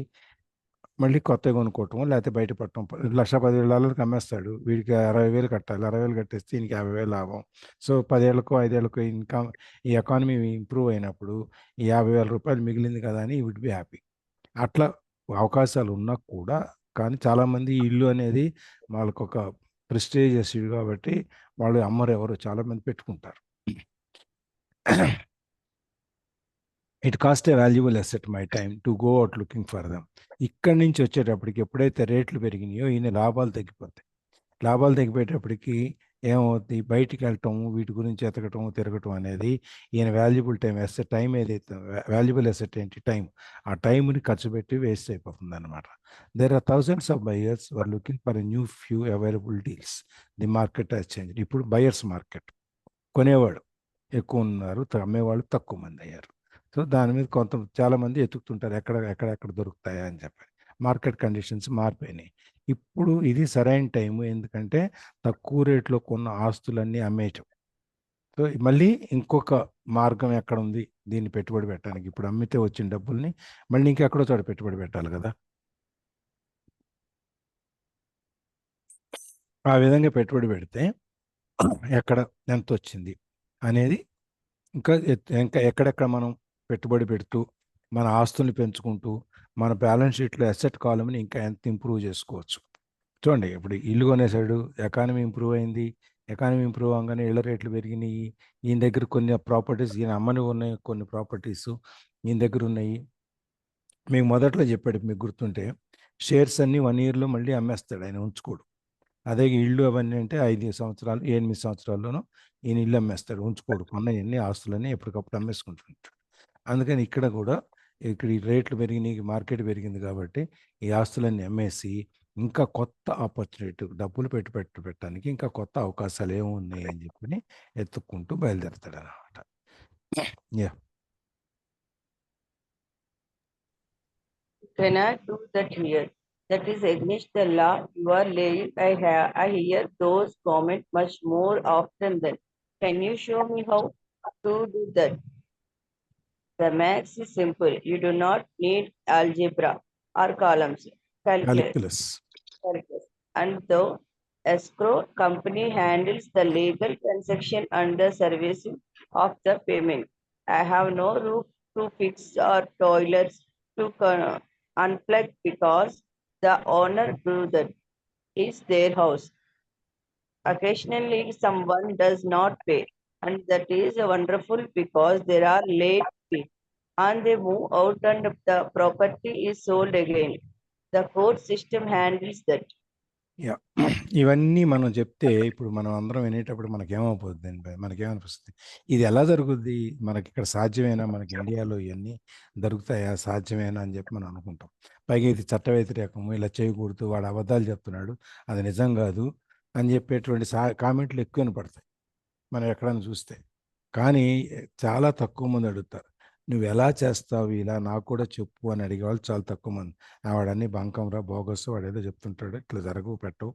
మళ్ళీ కొత్తగా కొనుక్కోవటం, లేకపోతే బయట పట్టడం. $1,10,000 అమ్మేస్తాడు, వీడికి 60,000 కట్టాలి. 60,000 కట్టేస్తే ఈయనకి 50,000 లాభం. సో 10 ఏళ్ళకో 5 ఏళ్ళకో ఇన్కమ్ ఈ ఎకానమీ ఇంప్రూవ్ అయినప్పుడు ఈ $50,000 మిగిలింది కదా అని వుడ్ బి హ్యాపీ. అట్లా అవకాశాలు ఉన్నా కూడా కానీ చాలామంది ఇల్లు అనేది వాళ్ళకు ఒక ప్రెస్టీజియస్ ఇల్లు కాబట్టి వాళ్ళు అమ్మరు, ఎవరు చాలామంది పెట్టుకుంటారు. It cost A valuable asset my time to go out looking for them. ఇక్కడి నుంచి వచ్చేటప్పటికి ఎప్పుడైతే రేట్లు పెరిగినాయో ఈయన లాభాలు తగ్గిపోతాయి. లాభాలు తగ్గిపోయేటప్పటికి ఏమవుతుంది, బయటికి వెళ్ళటం, వీటి గురించి ఎతకటం, తిరగటం అనేది ఈయన వాల్యుబుల్ టైం అసెట్. టైం ఏదైతే వాల్యుబుల్ అసెట్ ఏంటి? టైం. ఆ టైంని ఖర్చు పెట్టి వేస్ట్ అయిపోతుంది అనమాట. There are thousands of buyers were looking for a new few available deals. The market has change. ఇప్పుడు బయర్స్ మార్కెట్, కొనేవాడు ఎక్కువ ఉన్నారు, అమ్మేవాళ్ళు తక్కువ మంది అయ్యారు. సో దాని మీద చాలామంది ఎతుకుతుంటారు ఎక్కడ దొరుకుతాయా అని చెప్పి. మార్కెట్ కండిషన్స్ మారిపోయినాయి. ఇప్పుడు ఇది సరైన టైము, ఎందుకంటే తక్కువ రేట్లో కొన్న ఆస్తులన్నీ అమ్మేయటం. సో మళ్ళీ ఇంకొక మార్గం ఎక్కడ ఉంది దీన్ని పెట్టుబడి పెట్టడానికి? ఇప్పుడు అమ్మితే వచ్చిన డబ్బుల్ని మళ్ళీ ఇంకెక్కడో చోట పెట్టుబడి పెట్టాలి కదా. ఆ విధంగా పెట్టుబడి పెడితే ఎక్కడ ఎంత వచ్చింది అనేది ఇంకా ఎక్కడెక్కడ మనం పెట్టుబడి పెడుతూ మన ఆస్తుల్ని పెంచుకుంటూ మన బ్యాలెన్స్ షీట్లో అసెట్ కాలమ్ని ఇంకా ఎంత ఇంప్రూవ్ చేసుకోవచ్చు. చూడండి, ఇప్పుడు ఇల్లు కొనేసాడు, ఎకానమీ ఇంప్రూవ్ అయింది. ఎకానమీ ఇంప్రూవ్ అవ్వగానే ఇళ్ళ రేట్లు పెరిగినాయి. ఈయన దగ్గర కొన్ని ప్రాపర్టీస్, ఈయన అమ్మని ఉన్నాయి కొన్ని ప్రాపర్టీస్ ఈయన దగ్గర ఉన్నాయి. మీకు మొదట్లో చెప్పాడు, మీకు గుర్తుంటే, షేర్స్ అన్నీ 1 ఇయర్లో మళ్ళీ అమ్మేస్తాడు, ఆయన ఉంచుకోడు. అదే ఇళ్ళు అవన్నీ అంటే 5 సంవత్సరాలు 8 సంవత్సరాల్లోనూ ఈయన ఇల్లు అమ్మేస్తాడు, ఉంచుకోడు. కొన్న ఎన్ని ఆస్తులన్నీ ఎప్పటికప్పుడు అమ్మేసుకుంటుంటాడు. అందుకని ఇక్కడ కూడా ఇక్కడ ఈ రేట్లు పెరిగినాయి, మార్కెట్ పెరిగింది కాబట్టి ఈ ఆస్తులన్నీ అమ్మేసి ఇంకా కొత్త ఆపర్చునిటీ, డబ్బులు పెట్టడానికి ఇంకా కొత్త అవకాశాలు ఏమున్నాయి అని చెప్పి ఎత్తుక్కుంటూ బయలుదేరుతాడు అనమాట. Yeah. cannot do that here. That is against the law you are laying. I hear those comments much more often than. Can you show me how to do that? The maths is simple. You do not need algebra or columns. Calculus. Calculus. And the escrow company handles the legal transaction and the servicing of the payment. I have no roof to fix or toilets to unplug because the owner do that. Is their house. Occasionally, someone does not pay, and that is wonderful because there are late fees, and they move out and the property is sold again. The court system handles that. Yeah ఇవన్నీ మనం చెప్తే ఇప్పుడు మనం అందరం వినేటప్పుడు మనకేమవుతుంది మనకేమనిపిస్తుంది ఇది ఎలా జరుగుద్ది మనకి ఇక్కడ సాధ్యమేనా మనకి ఇండియాలో ఇవన్నీ దొరుకుతాయా సాధ్యమేనా అని చెప్పి మనం అనుకుంటాం పైగా ఇది చట్ట వ్యతిరేకము ఇలా చేయకూడదు వాడు అబద్ధాలు చెప్తున్నాడు అది నిజం కాదు అని చెప్పేటువంటి కామెంట్లు ఎక్కువ వినపడతాయి మనం ఎక్కడైనా చూస్తే కానీ చాలా తక్కువ మంది అడుగుతారు నువ్వు ఎలా చేస్తావు ఇలా నాకు కూడా చెప్పు అని అడిగేవాళ్ళు చాలా తక్కువ మంది వాడన్నీ బంకంరా బోగస్ వాడు ఏదో చెప్తుంటాడు ఇట్లా జరగవు పెట్టవు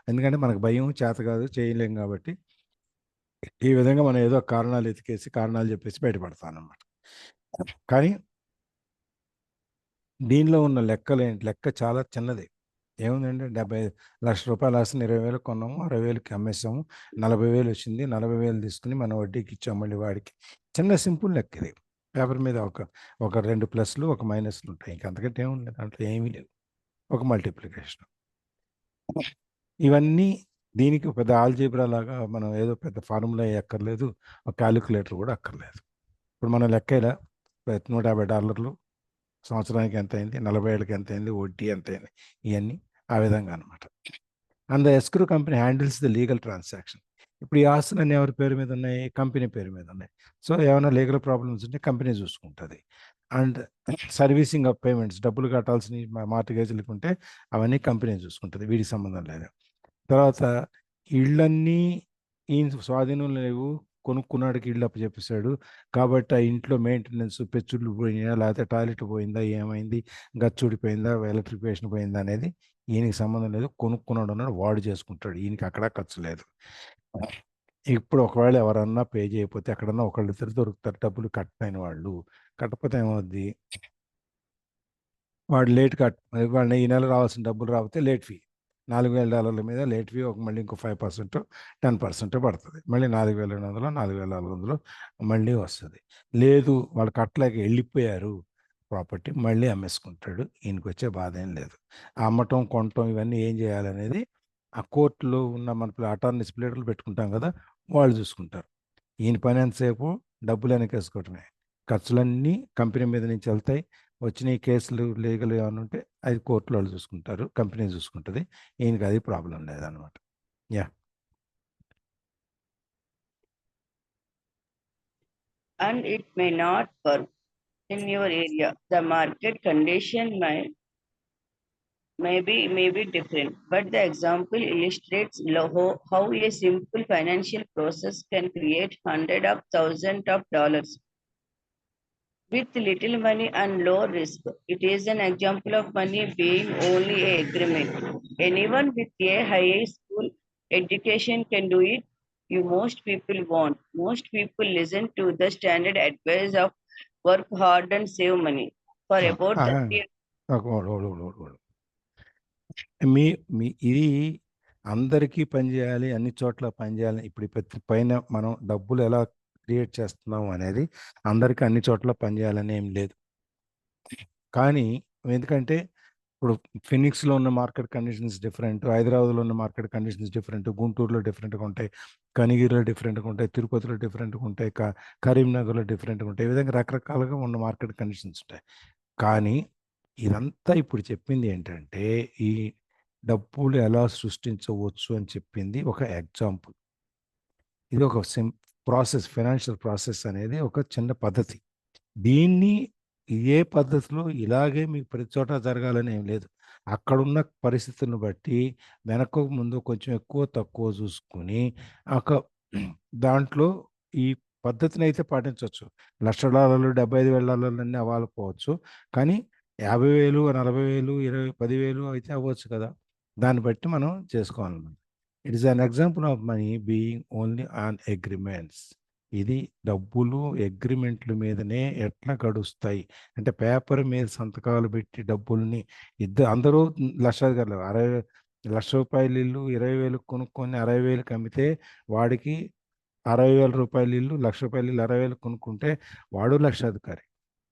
ఎందుకంటే మనకు భయం చేత కాదు చేయలేం కాబట్టి ఈ విధంగా మనం ఏదో కారణాలు ఎతికేసి కారణాలు చెప్పేసి బయటపడతాం అన్నమాట కానీ దీనిలో ఉన్న లెక్క చాలా చిన్నది ఏముందంటే 70 లక్షల రూపాయలు ఆస్తుని 20,000 కొన్నాము 60,000కి అమ్మేసాము 40,000 వచ్చింది 40,000 తీసుకుని మనం వడ్డీకి ఇచ్చాం మళ్ళీ వాడికి చిన్న సింపుల్ లెక్క ఇది పేపర్ మీద ఒక 2 ప్లస్లు ఒక మైనస్లు ఉంటాయి ఇంకా అంతకంటే ఏముంది దాంట్లో ఏమీ లేవు ఒక మల్టిప్లికేషన్ ఇవన్నీ దీనికి పెద్ద ఆల్జీబ్రా లాగా మనం ఏదో పెద్ద ఫార్ములా అక్కర్లేదు ఒక క్యాలిక్యులేటర్ కూడా అక్కర్లేదు ఇప్పుడు మన లెక్క ఇలా $150 సంవత్సరానికి ఎంత అయింది 40 ఏళ్ళకి ఎంత అయింది వడ్డీ ఎంత అయింది ఇవన్నీ ఆ విధంగా అనమాట and the escrow company handles the legal transaction ఇప్పుడు ఈ ఆస్తులన్నీ ఎవరి పేరు మీద ఉన్నాయి కంపెనీ పేరు మీద ఉన్నాయి సో ఏమైనా లీగల్ ప్రాబ్లమ్స్ ఉంటే కంపెనీ చూసుకుంటుంది అండ్ సర్వీసింగ్ ఆఫ్ పేమెంట్స్ డబ్బులు కట్టాల్సిన మార్టిగేజ్లకు ఉంటే అవన్నీ కంపెనీ చూసుకుంటుంది వీడికి సంబంధం లేదు తర్వాత ఇళ్ళన్నీ ఈయన స్వాధీనం లేవు కొనుక్కున్నాడికి ఇళ్ళు అప్పచెప్పేశాడు కాబట్టి ఆ ఇంట్లో మెయింటెనెన్స్ పెచ్చుళ్ళు పోయినా లేకపోతే టాయిలెట్ పోయిందా ఏమైంది గచ్చుడిపోయిందా ఎలక్ట్రిఫికేషన్ పోయిందా అనేది ఈయనకి సంబంధం లేదు కొనుక్కున్నాడు అన్నాడు వాడు చేసుకుంటాడు ఈయనకి అక్కడ ఖర్చు లేదు ఇప్పుడు ఒకవేళ ఎవరన్నా పే చేయకపోతే ఎక్కడన్నా ఒకళ్ళిద్దరు దొరుకుతారు డబ్బులు కట్టైన వాళ్ళు కట్టకపోతే ఏమవుద్ది వాడు లేట్ వాళ్ళని ఈ నెల రావాల్సిన డబ్బులు రాకపోతే లేట్ ఫీ $4,000 మీద లేట్ ఫీ మళ్ళీ ఇంకో 5% 10% పడుతుంది మళ్ళీ 4,200 4,400 మళ్ళీ వస్తుంది లేదు వాళ్ళు కట్టలేక వెళ్ళిపోయారు ప్రాపర్టీ మళ్ళీ అమ్మేసుకుంటాడు ఈయనకి వచ్చే బాధ ఏం లేదు అమ్మటం కొనటం ఇవన్నీ ఏం చేయాలనేది ఆ కోర్టులో ఉన్న మన అటార్నీ స్ప్లిటర్లు పెట్టుకుంటాం కదా వాళ్ళు చూసుకుంటారు ఈయన పని ఎంతసేపు డబ్బులు వెనకేసుకోవటమే ఖర్చులన్నీ కంపెనీ మీద నుంచి వెళ్తాయి వచ్చిన కేసులు లీగల్ ఏమైనా ఉంటే అది కోర్టులో వాళ్ళు చూసుకుంటారు కంపెనీ చూసుకుంటుంది ఈయనకి అది ప్రాబ్లం లేదనమాట yeah And it may not work in your area. The market condition may be different, but the example illustrates how a simple financial process can create hundreds of thousands of dollars with little money and low risk. It is an example of money being only an agreement. Anyone with a high school education can do it. Most people won't. Most people listen to the standard advice of work hard and save money. For about 30 years. ఇది అందరికీ పనిచేయాలి అన్ని చోట్ల పనిచేయాలి ఇప్పుడు ప్రతి పైన మనం డబ్బులు ఎలా క్రియేట్ చేస్తున్నాం అనేది అందరికీ అన్ని చోట్ల పనిచేయాలని ఏం లేదు కానీ ఎందుకంటే ఇప్పుడు ఫినిక్స్లో ఉన్న మార్కెట్ కండిషన్స్ డిఫరెంట్ హైదరాబాద్లో ఉన్న మార్కెట్ కండిషన్స్ డిఫరెంట్ గుంటూరులో డిఫరెంట్గా ఉంటాయి కనిగిరిలో డిఫరెంట్గా ఉంటాయి తిరుపతిలో డిఫరెంట్గా ఉంటాయి కరీంనగర్లో డిఫరెంట్గా ఉంటాయి ఈ విధంగా రకరకాలుగా ఉన్న మార్కెట్ కండిషన్స్ ఉంటాయి కానీ ఇదంతా ఇప్పుడు చెప్పింది ఏంటంటే ఈ డబ్బులు ఎలా సృష్టించవచ్చు అని చెప్పింది ఒక ఎగ్జాంపుల్ ఇది ఒక ప్రాసెస్ ఫైనాన్షియల్ ప్రాసెస్ అనేది ఒక చిన్న పద్ధతి దీన్ని ఏ పద్ధతిలో ఇలాగే మీకు ప్రతి చోట జరగాలని ఏం లేదు అక్కడున్న పరిస్థితులను బట్టి వెనక ముందు కొంచెం ఎక్కువ తక్కువ చూసుకుని ఒక దాంట్లో ఈ పద్ధతిని అయితే పాటించవచ్చు $1,00,000 $75,000 అన్నీ అవ్వకపోవచ్చు కానీ 50,000, 40,000, 10,000 అయితే అవ్వచ్చు కదా! దాన్ని బట్టి మనం చేసుకోవాలన్నమాట. It is an example of money being only on agreements. ఇది డబ్బులు అగ్రిమెంట్ల మీదనే ఎట్లా గడుస్తాయి. అంటే పేపర్ మీద సంతకాలు పెట్టి డబ్బుల్ని అందరూ లక్షాధికారులు. 1,00,000 రూపాయల ఇల్లు 20,000 కొనుక్కొని 60,000కి అమ్మితే వాడికి రూ. 60,000 ఇల్లు, రూ. 1,00,000 ఇల్లు 60,000 కొనుక్కుంటే వాడు లక్షాధికారి.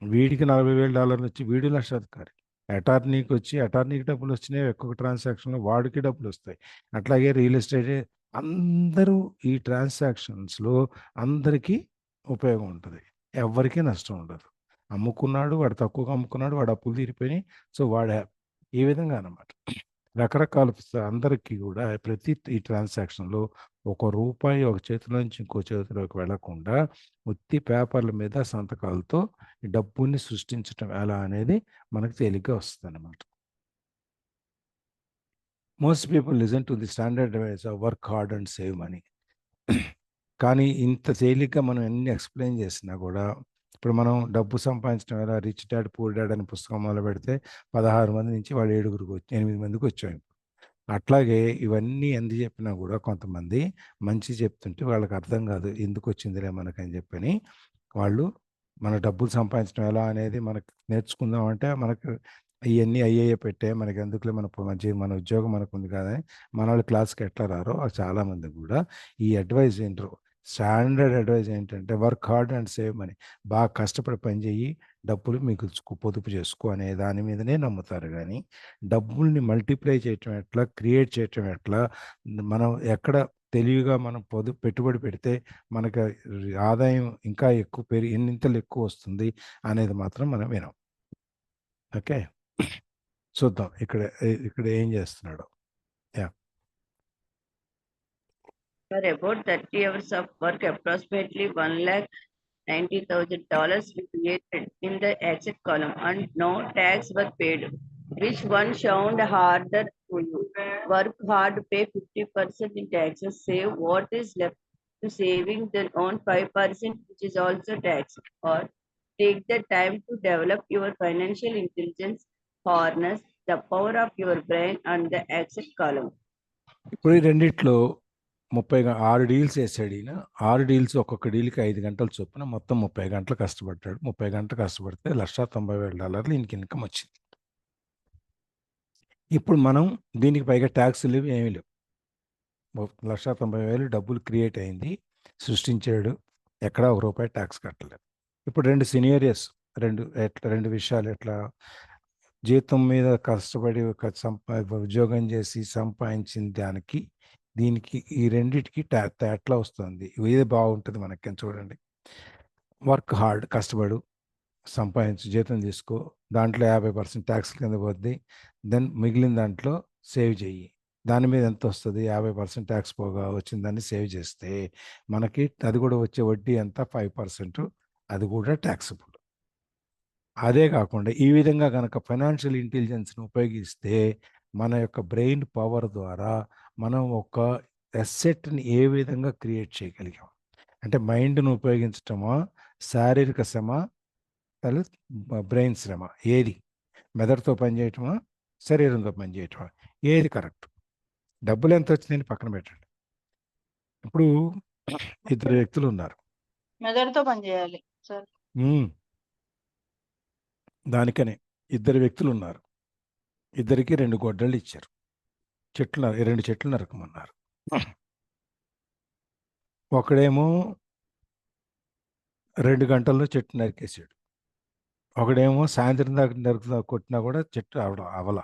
వీడికి $40,000 వచ్చి వీడు లక్షాధికారి. అటార్నీకి డబ్బులు వచ్చినాయి ఒక్కొక్క ట్రాన్సాక్షన్లో, వాడికి డబ్బులు వస్తాయి. అట్లాగే రియల్ ఎస్టేట్ అందరూ ఈ ట్రాన్సాక్షన్స్లో అందరికీ ఉపయోగం ఉంటుంది. ఎవరికీ నష్టం ఉండదు. అమ్ముకున్నాడు, వాడు తక్కువగా అమ్ముకున్నాడు, వాడు అప్పులు తీరిపోయినాయి. సో వాడు ఈ విధంగా అన్నమాట. రకరకాల అందరికీ కూడా ప్రతి ఈ ట్రాన్సాక్షన్లో రూపాయి ఒక చేతిలో నుంచి ఇంకో చేతిలోకి వెళ్లకుండా ఉత్తి పేపర్ల మీద సంతకాలతో ఈ డబ్బుని సృష్టించడం ఎలా అనేది మనకు తేలిగ్గా వస్తుంది అన్నమాట. Most people listen to the standard advice of work hard and save money. కానీ ఇంత తేలిగ్గా మనం ఎన్ని ఎక్స్ప్లెయిన్ చేసినా కూడా ఇప్పుడు మనం డబ్బు సంపాదించడం ఎలా, రిచ్ డాడ్ పూర్ డాడ్ అనే పుస్తకం మొదలు పెడితే 16 మంది నుంచి వాళ్ళు 8 మందికి వచ్చాం. అట్లాగే ఇవన్నీ ఎందుకు చెప్పినా కూడా కొంతమంది మంచి చెప్తుంటే వాళ్ళకి అర్థం కాదు, ఎందుకు వచ్చిందిలే మనకని చెప్పని వాళ్ళు మన డబ్బులు సంపాదించడం ఎలా అనేది మనకు నేర్చుకుందాం అంటే మనకు ఇవన్నీ అయ్యే పెట్టే మనకి ఎందుకులే, మన ఉద్యోగం మనకు ఉంది కదా మన వాళ్ళు క్లాస్కి ఎట్లా రారో చాలామంది కూడా ఈ అడ్వైజ్ ఏంటో స్టాండర్డ్ అడ్వైజ్ ఏంటంటే work hard and save money. బాగా కష్టపడి పని చేయి, డబ్బులు మీకు పొదుపు చేసుకో అనే దాని మీదనే నమ్ముతారు. కానీ డబ్బుల్ని మల్టిప్లై చేయటం ఎట్లా, క్రియేట్ చేయటం ఎట్లా, మనం ఎక్కడ తెలివిగా మనం పెట్టుబడి పెడితే మనకు ఆదాయం ఇంకా ఎక్కువ ఎన్నింతలు ఎక్కువ వస్తుంది అనేది మాత్రం మనం వినాం. ఓకే, చూద్దాం ఇక్కడ ఏం చేస్తున్నాడు. For about 30 hours of work, approximately $1,90,000 we created in the asset column and no tax was paid. Which one sound harder to you? Work hard, pay 50% in taxes, save what is left to saving, then own 5%, which is also tax. Or take the time to develop your financial intelligence, harness the power of your brain and the asset column. ఇప్పుడు ఈ రెండిట్లో 6 deals వేసాడు ఈయన. 6 deals ఒక్కొక్క డీల్కి 5 గంటల చొప్పున మొత్తం 30 గంటలు కష్టపడ్డాడు. 30 గంటలు కష్టపడితే $1,90,000 ఈయనకి ఇన్కమ్ వచ్చింది. ఇప్పుడు మనం దీనికి పైగా ట్యాక్సులు ఏమీ లేవు. $1,90,000 డబ్బులు క్రియేట్ అయింది, సృష్టించాడు, ఎక్కడా ₹1 ట్యాక్స్ కట్టలేదు. ఇప్పుడు 2 సినారియోస్, రెండు విషయాలు. ఎట్లా జీతం మీద కష్టపడి ఉద్యోగం చేసి సంపాదించిన దానికి దీనికి ఈ రెండిటికి ఎట్లా వస్తుంది, ఏది బాగుంటుంది మనకి చూడండి. వర్క్ హార్డ్, కష్టపడు, సంపాదించు, జీతం తీసుకో, దాంట్లో 50% ట్యాక్స్ కింద పోద్ది. దెన్ మిగిలిన దాంట్లో సేవ్ చెయ్యి, దాని మీద ఎంత వస్తుంది, 50% ట్యాక్స్ పోగా వచ్చిన దాన్ని సేవ్ చేస్తే మనకి అది కూడా వచ్చే వడ్డీ ఎంత, 5%, అది కూడా ట్యాక్సబుల్. అదే కాకుండా ఈ విధంగా కనుక ఫైనాన్షియల్ ఇంటెలిజెన్స్ని ఉపయోగిస్తే మన యొక్క బ్రెయిన్ పవర్ ద్వారా మనం ఒక అసెట్ని ఏ విధంగా క్రియేట్ చేయగలిగాం. అంటే మైండ్ను ఉపయోగించటమా, శారీరక శ్రమ, బ్రెయిన్ శ్రమ, ఏది మెదడుతో పనిచేయటమా, శరీరంతో పనిచేయటమా, ఏది కరెక్ట్? డబ్బులు ఎంత వచ్చిందని పక్కన పెట్టండి. ఇప్పుడు 2 వ్యక్తులు ఉన్నారు, మెదడుతో పనిచేయాలి సార్. దానికనే 2 వ్యక్తులు ఉన్నారు, ఇద్దరికి 2 గొడ్డళ్ళు ఇచ్చారు, 2 చెట్లు నరకమన్నారు. ఒకడేమో 2 గంటల్లో చెట్టు నరికేసాడు, ఒకడేమో సాయంత్రం దాకా కొట్టినా కూడా చెట్టు అవల.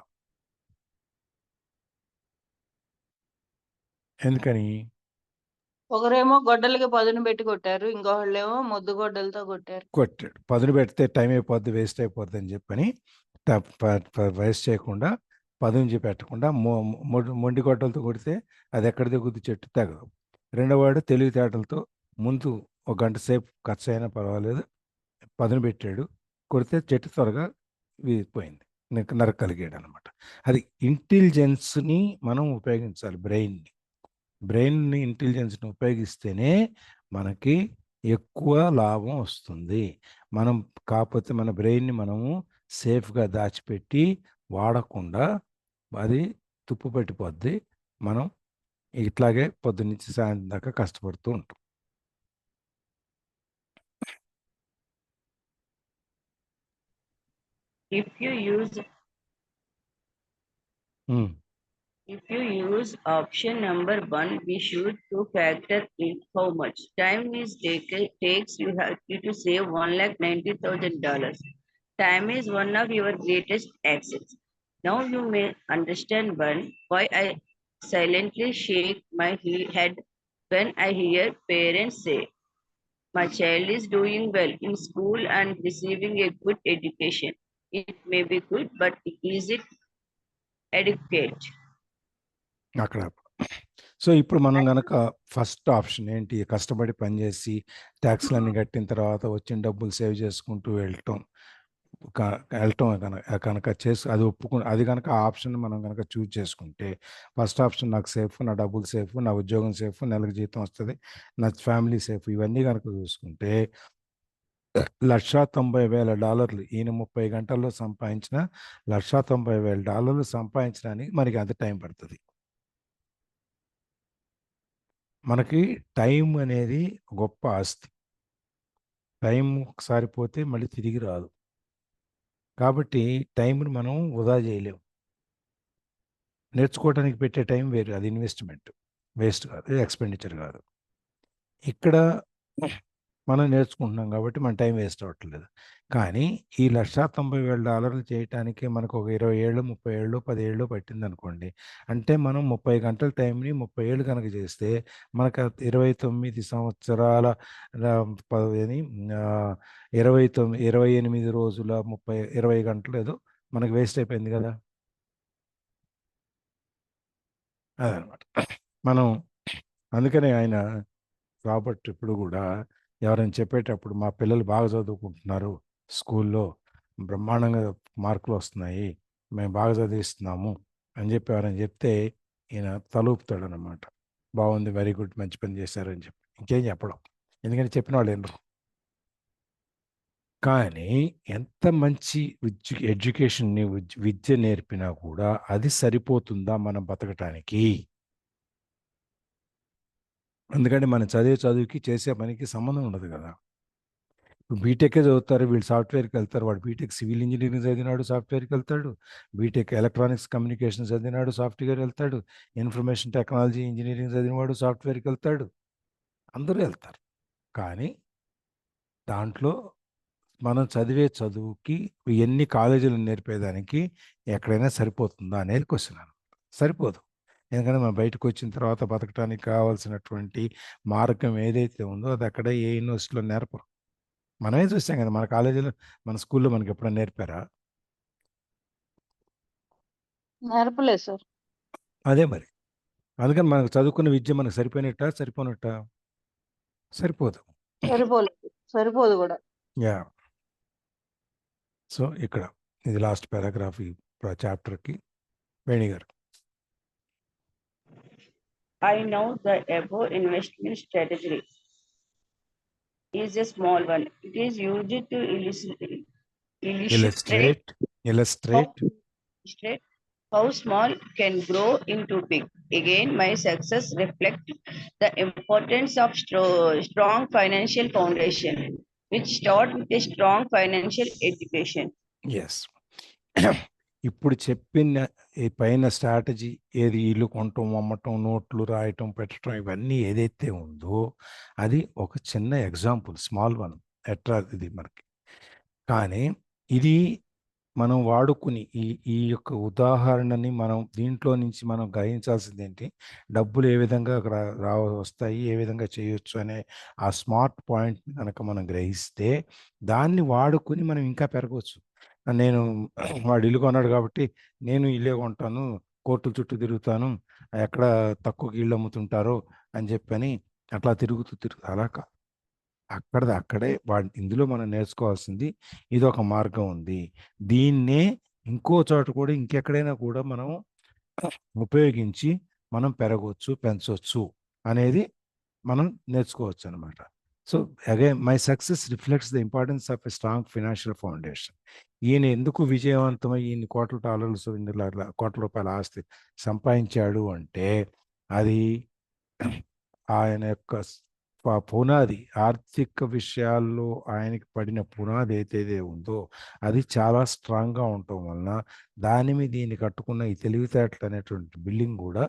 ఎందుకని? ఒకరేమో గొడ్డలకి పదును పెట్టి కొట్టారు, ఇంకొకళ్ళేమో మొద్దు గొడ్డలతో కొట్టారు. పదును పెడితే టైం అయిపోద్ది, వేస్ట్ అయిపోద్ది అని చెప్పని వేస్ట్ చేయకుండా పదును పెట్టకుండా మొండి గొడ్డలతో కొడితే అది ఎక్కడ దిగుద్ది, చెట్టు తెగదు. రెండోవాడు తెలివితేటలతో ముందు 1 గంట సేపు ఖర్చు అయినా పర్వాలేదు పదును పెట్టాడు, కొడితే చెట్టు త్వరగా పోయింది, నరకగలిగాడు అనమాట. అది ఇంటెలిజెన్స్ని మనం ఉపయోగించాలి. బ్రెయిన్ని ఇంటెలిజెన్స్ని ఉపయోగిస్తేనే మనకి ఎక్కువ లాభం వస్తుంది. మనం కాకపోతే మన బ్రెయిన్ని మనము సేఫ్గా దాచిపెట్టి వాడకుండా అది తుప్పు పెట్టిపోద్ది. మనం ఇట్లాగే పొద్దున్నుంచి సాయంత్రం దాకా కష్టపడుతూ ఉంటాం. If you use option number 1, be sure to factor in how much time takes you to save $190,000. Time is one of your greatest assets. Now you may understand why I silently shake my head when I hear parents say, "My child is doing well in school and receiving a good education." It may be good, but is it adequate? అక్కడ so ఇప్పుడు మనం గనక first option ఏంటి, కష్టపడి పనిచేసి ట్యాక్స్లన్నీ కట్టిన తర్వాత వచ్చిన డబ్బులు సేవ్ చేసుకుంటూ వెళ్ళటం కనుక అది అది కనుక ఆప్షన్ మనం కనుక చూజ్ చేసుకుంటే, ఫస్ట్ ఆప్షన్ నాకు సేఫ్, నా డబ్బులు సేఫ్, నా ఉద్యోగం సేఫ్, నెలకు జీతం వస్తుంది, నా ఫ్యామిలీ సేఫ్, ఇవన్నీ కనుక చూసుకుంటే $190,000 ఈయన 30 గంటల్లో సంపాదించిన $190,000 సంపాదించడానికి మనకి అంత టైం పడుతుంది. మనకి టైం అనేది గొప్ప ఆస్తి. టైం ఒకసారి పోతే మళ్ళీ తిరిగి రాదు. కాబట్టి టైంని మనం వృధా చేయలేము. నేర్చుకోవడానికి పెట్టే టైం వేరు, అది ఇన్వెస్ట్మెంట్, వేస్ట్ కాదు, ఎక్స్పెండిచర్ కాదు. ఇక్కడ మనం నేర్చుకుంటున్నాం కాబట్టి మన టైం వేస్ట్ అవ్వట్లేదు. కానీ ఈ $190,000 చేయటానికి మనకు ఒక 20 ఏళ్ళు, 30 ఏళ్ళు, 10 ఏళ్ళు పట్టింది అనుకోండి. అంటే మనం 30 గంటల టైంని 30 ఏళ్ళు కనుక చేస్తే మనకు 29 సంవత్సరాల 28 రోజుల 20 గంటలు ఏదో మనకు వేస్ట్ అయిపోయింది కదా. అదనమాట. మనం అందుకనే ఆయన రాబర్ట్ ఎప్పుడు కూడా ఎవరైనా చెప్పేటప్పుడు, మా పిల్లలు బాగా చదువుకుంటున్నారు, స్కూల్లో బ్రహ్మాండంగా మార్కులు వస్తున్నాయి, మేము బాగా చదివిస్తున్నాము అని చెప్పి ఎవరైనా చెప్తే ఈయన తలూపుతాడు అన్నమాట. బాగుంది, వెరీ గుడ్, మంచి పని చేశారని చెప్పి ఇంకేం చెప్పడం, ఎందుకంటే చెప్పిన వాళ్ళు ఏంటో. కానీ ఎంత మంచి ఎడ్యుకేషన్ని విద్య నేర్పినా కూడా అది సరిపోతుందా మనం బతకటానికి? ఎందుకంటే మనం చదువుకి చేసే పనికి సంబంధం ఉండదు కదా. ఇప్పుడు బీటెక్కే చదువుతారు, వీళ్ళు సాఫ్ట్వేర్కి వెళ్తారు. వాడు బీటెక్ సివిల్ ఇంజనీరింగ్ చదివినాడు, సాఫ్ట్వేర్కి వెళ్తాడు. బీటెక్ ఎలక్ట్రానిక్స్ కమ్యూనికేషన్ చదివినాడు, సాఫ్ట్వేర్ వెళ్తాడు. ఇన్ఫర్మేషన్ టెక్నాలజీ ఇంజనీరింగ్ చదివినవాడు సాఫ్ట్వేర్కి వెళ్తాడు. అందరూ వెళ్తారు. కానీ దాంట్లో మనం చదివే చదువుకి ఎన్ని కాలేజీలు నేర్పేదానికి ఎక్కడైనా సరిపోతుందా అనేది క్వశ్చన్. సరిపోదు. ఎందుకంటే మనం బయటకు వచ్చిన తర్వాత బతకడానికి కావాల్సినటువంటి మార్గం ఏదైతే ఉందో అది అక్కడ ఏ యూనివర్సిటీలో నేర్పరు. మనమే చూసాం కదా, మన కాలేజీలో, మన స్కూల్లో మనకి ఎప్పుడైనా నేర్పారా? నేర్పలేదు సార్. అదే మరి. అందుకని మనకు చదువుకున్న విద్య మనకు సరిపోయినట్టా, సరిపోనట్టా? సరిపోదు. సరిపోదు కూడా. యా. సో ఇక్కడ ఇది లాస్ట్ పారాగ్రాఫ్ ఈ చాప్టర్కి. వేణి గారు. I know the above investment strategy is a small one. It is used to illustrate how small can grow into big. Again, my success reflects the importance of strong financial foundation, which start with a strong financial education. Yes. ఇప్పుడు చెప్పిన ఈ పైన strategy ఏది, ఇల్లు కొనటం, అమ్మటం, నోట్లు రాయటం, పెట్టడం, ఇవన్నీ ఏదైతే ఉందో అది ఒక చిన్న ఎగ్జాంపుల్, స్మాల్ వన్ ఇది మనకి. కానీ ఇది మనం వాడుకుని ఈ యొక్క ఉదాహరణని మనం దీంట్లో నుంచి మనం గ్రహించాల్సింది ఏంటి, డబ్బులు ఏ విధంగా వస్తాయి, ఏ విధంగా చేయొచ్చు అనే ఆ స్మార్ట్ పాయింట్ కనుక మనం గ్రహిస్తే దాన్ని వాడుకుని మనం ఇంకా పెరగవచ్చు. నేను వాడు ఇల్లు కొన్నాడు కాబట్టి నేను ఇల్లే కొంటాను, కోర్టుల చుట్టూ తిరుగుతాను, ఎక్కడ తక్కువకి ఇల్లు అమ్ముతుంటారో అని చెప్పని అట్లా తిరుగుతూ అలా అక్కడే ఇందులో మనం నేర్చుకోవాల్సింది ఇది ఒక మార్గం ఉంది. దీన్నే ఇంకో చోట కూడా, ఇంకెక్కడైనా కూడా మనం ఉపయోగించి మనం పెరగవచ్చు, పెంచవచ్చు అనేది మనం నేర్చుకోవచ్చు అనమాట. So again my success reflects the importance of a strong financial foundation. ఈయన ఎందుకు విజయవంతమై ఇన్ని కోట్ల డాలర్లు కోట్ల రూపాయల ఆస్తి సంపాదించాడు అంటే అది ఆయన యొక్క పునాది, ఆర్థిక విషయాల్లో ఆయనకి పడిన పునాది ఏదైతే ఉందో అది చాలా స్ట్రాంగ్గా ఉండటం వలన దాని మీద దీన్ని కట్టుకున్న ఈ తెలివితేటలు అనేటువంటి బిల్డింగ్ కూడా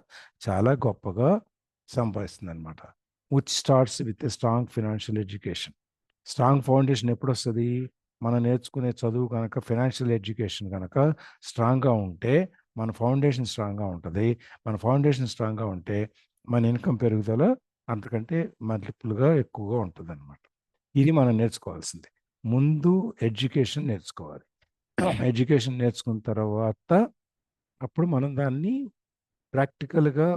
చాలా గొప్పగా సంపాదిస్తుంది అనమాట. Which starts with a strong financial education. Strong foundation ఎప్పుడు వస్తుంది? మనం నేర్చుకునే చదువు కనుక, ఫినాన్షియల్ ఎడ్యుకేషన్ కనుక స్ట్రాంగ్గా ఉంటే మన ఫౌండేషన్ స్ట్రాంగ్గా ఉంటుంది. మన ఫౌండేషన్ స్ట్రాంగ్గా ఉంటే మన ఇన్కమ్ పెరుగుదల అంతకంటే మల్టిపుల్గా ఎక్కువగా ఉంటుంది అనమాట. ఇది మనం నేర్చుకోవాల్సింది. ముందు ఎడ్యుకేషన్ నేర్చుకోవాలి. ఎడ్యుకేషన్ నేర్చుకున్న తర్వాత అప్పుడు మనం దాన్ని ప్రాక్టికల్గా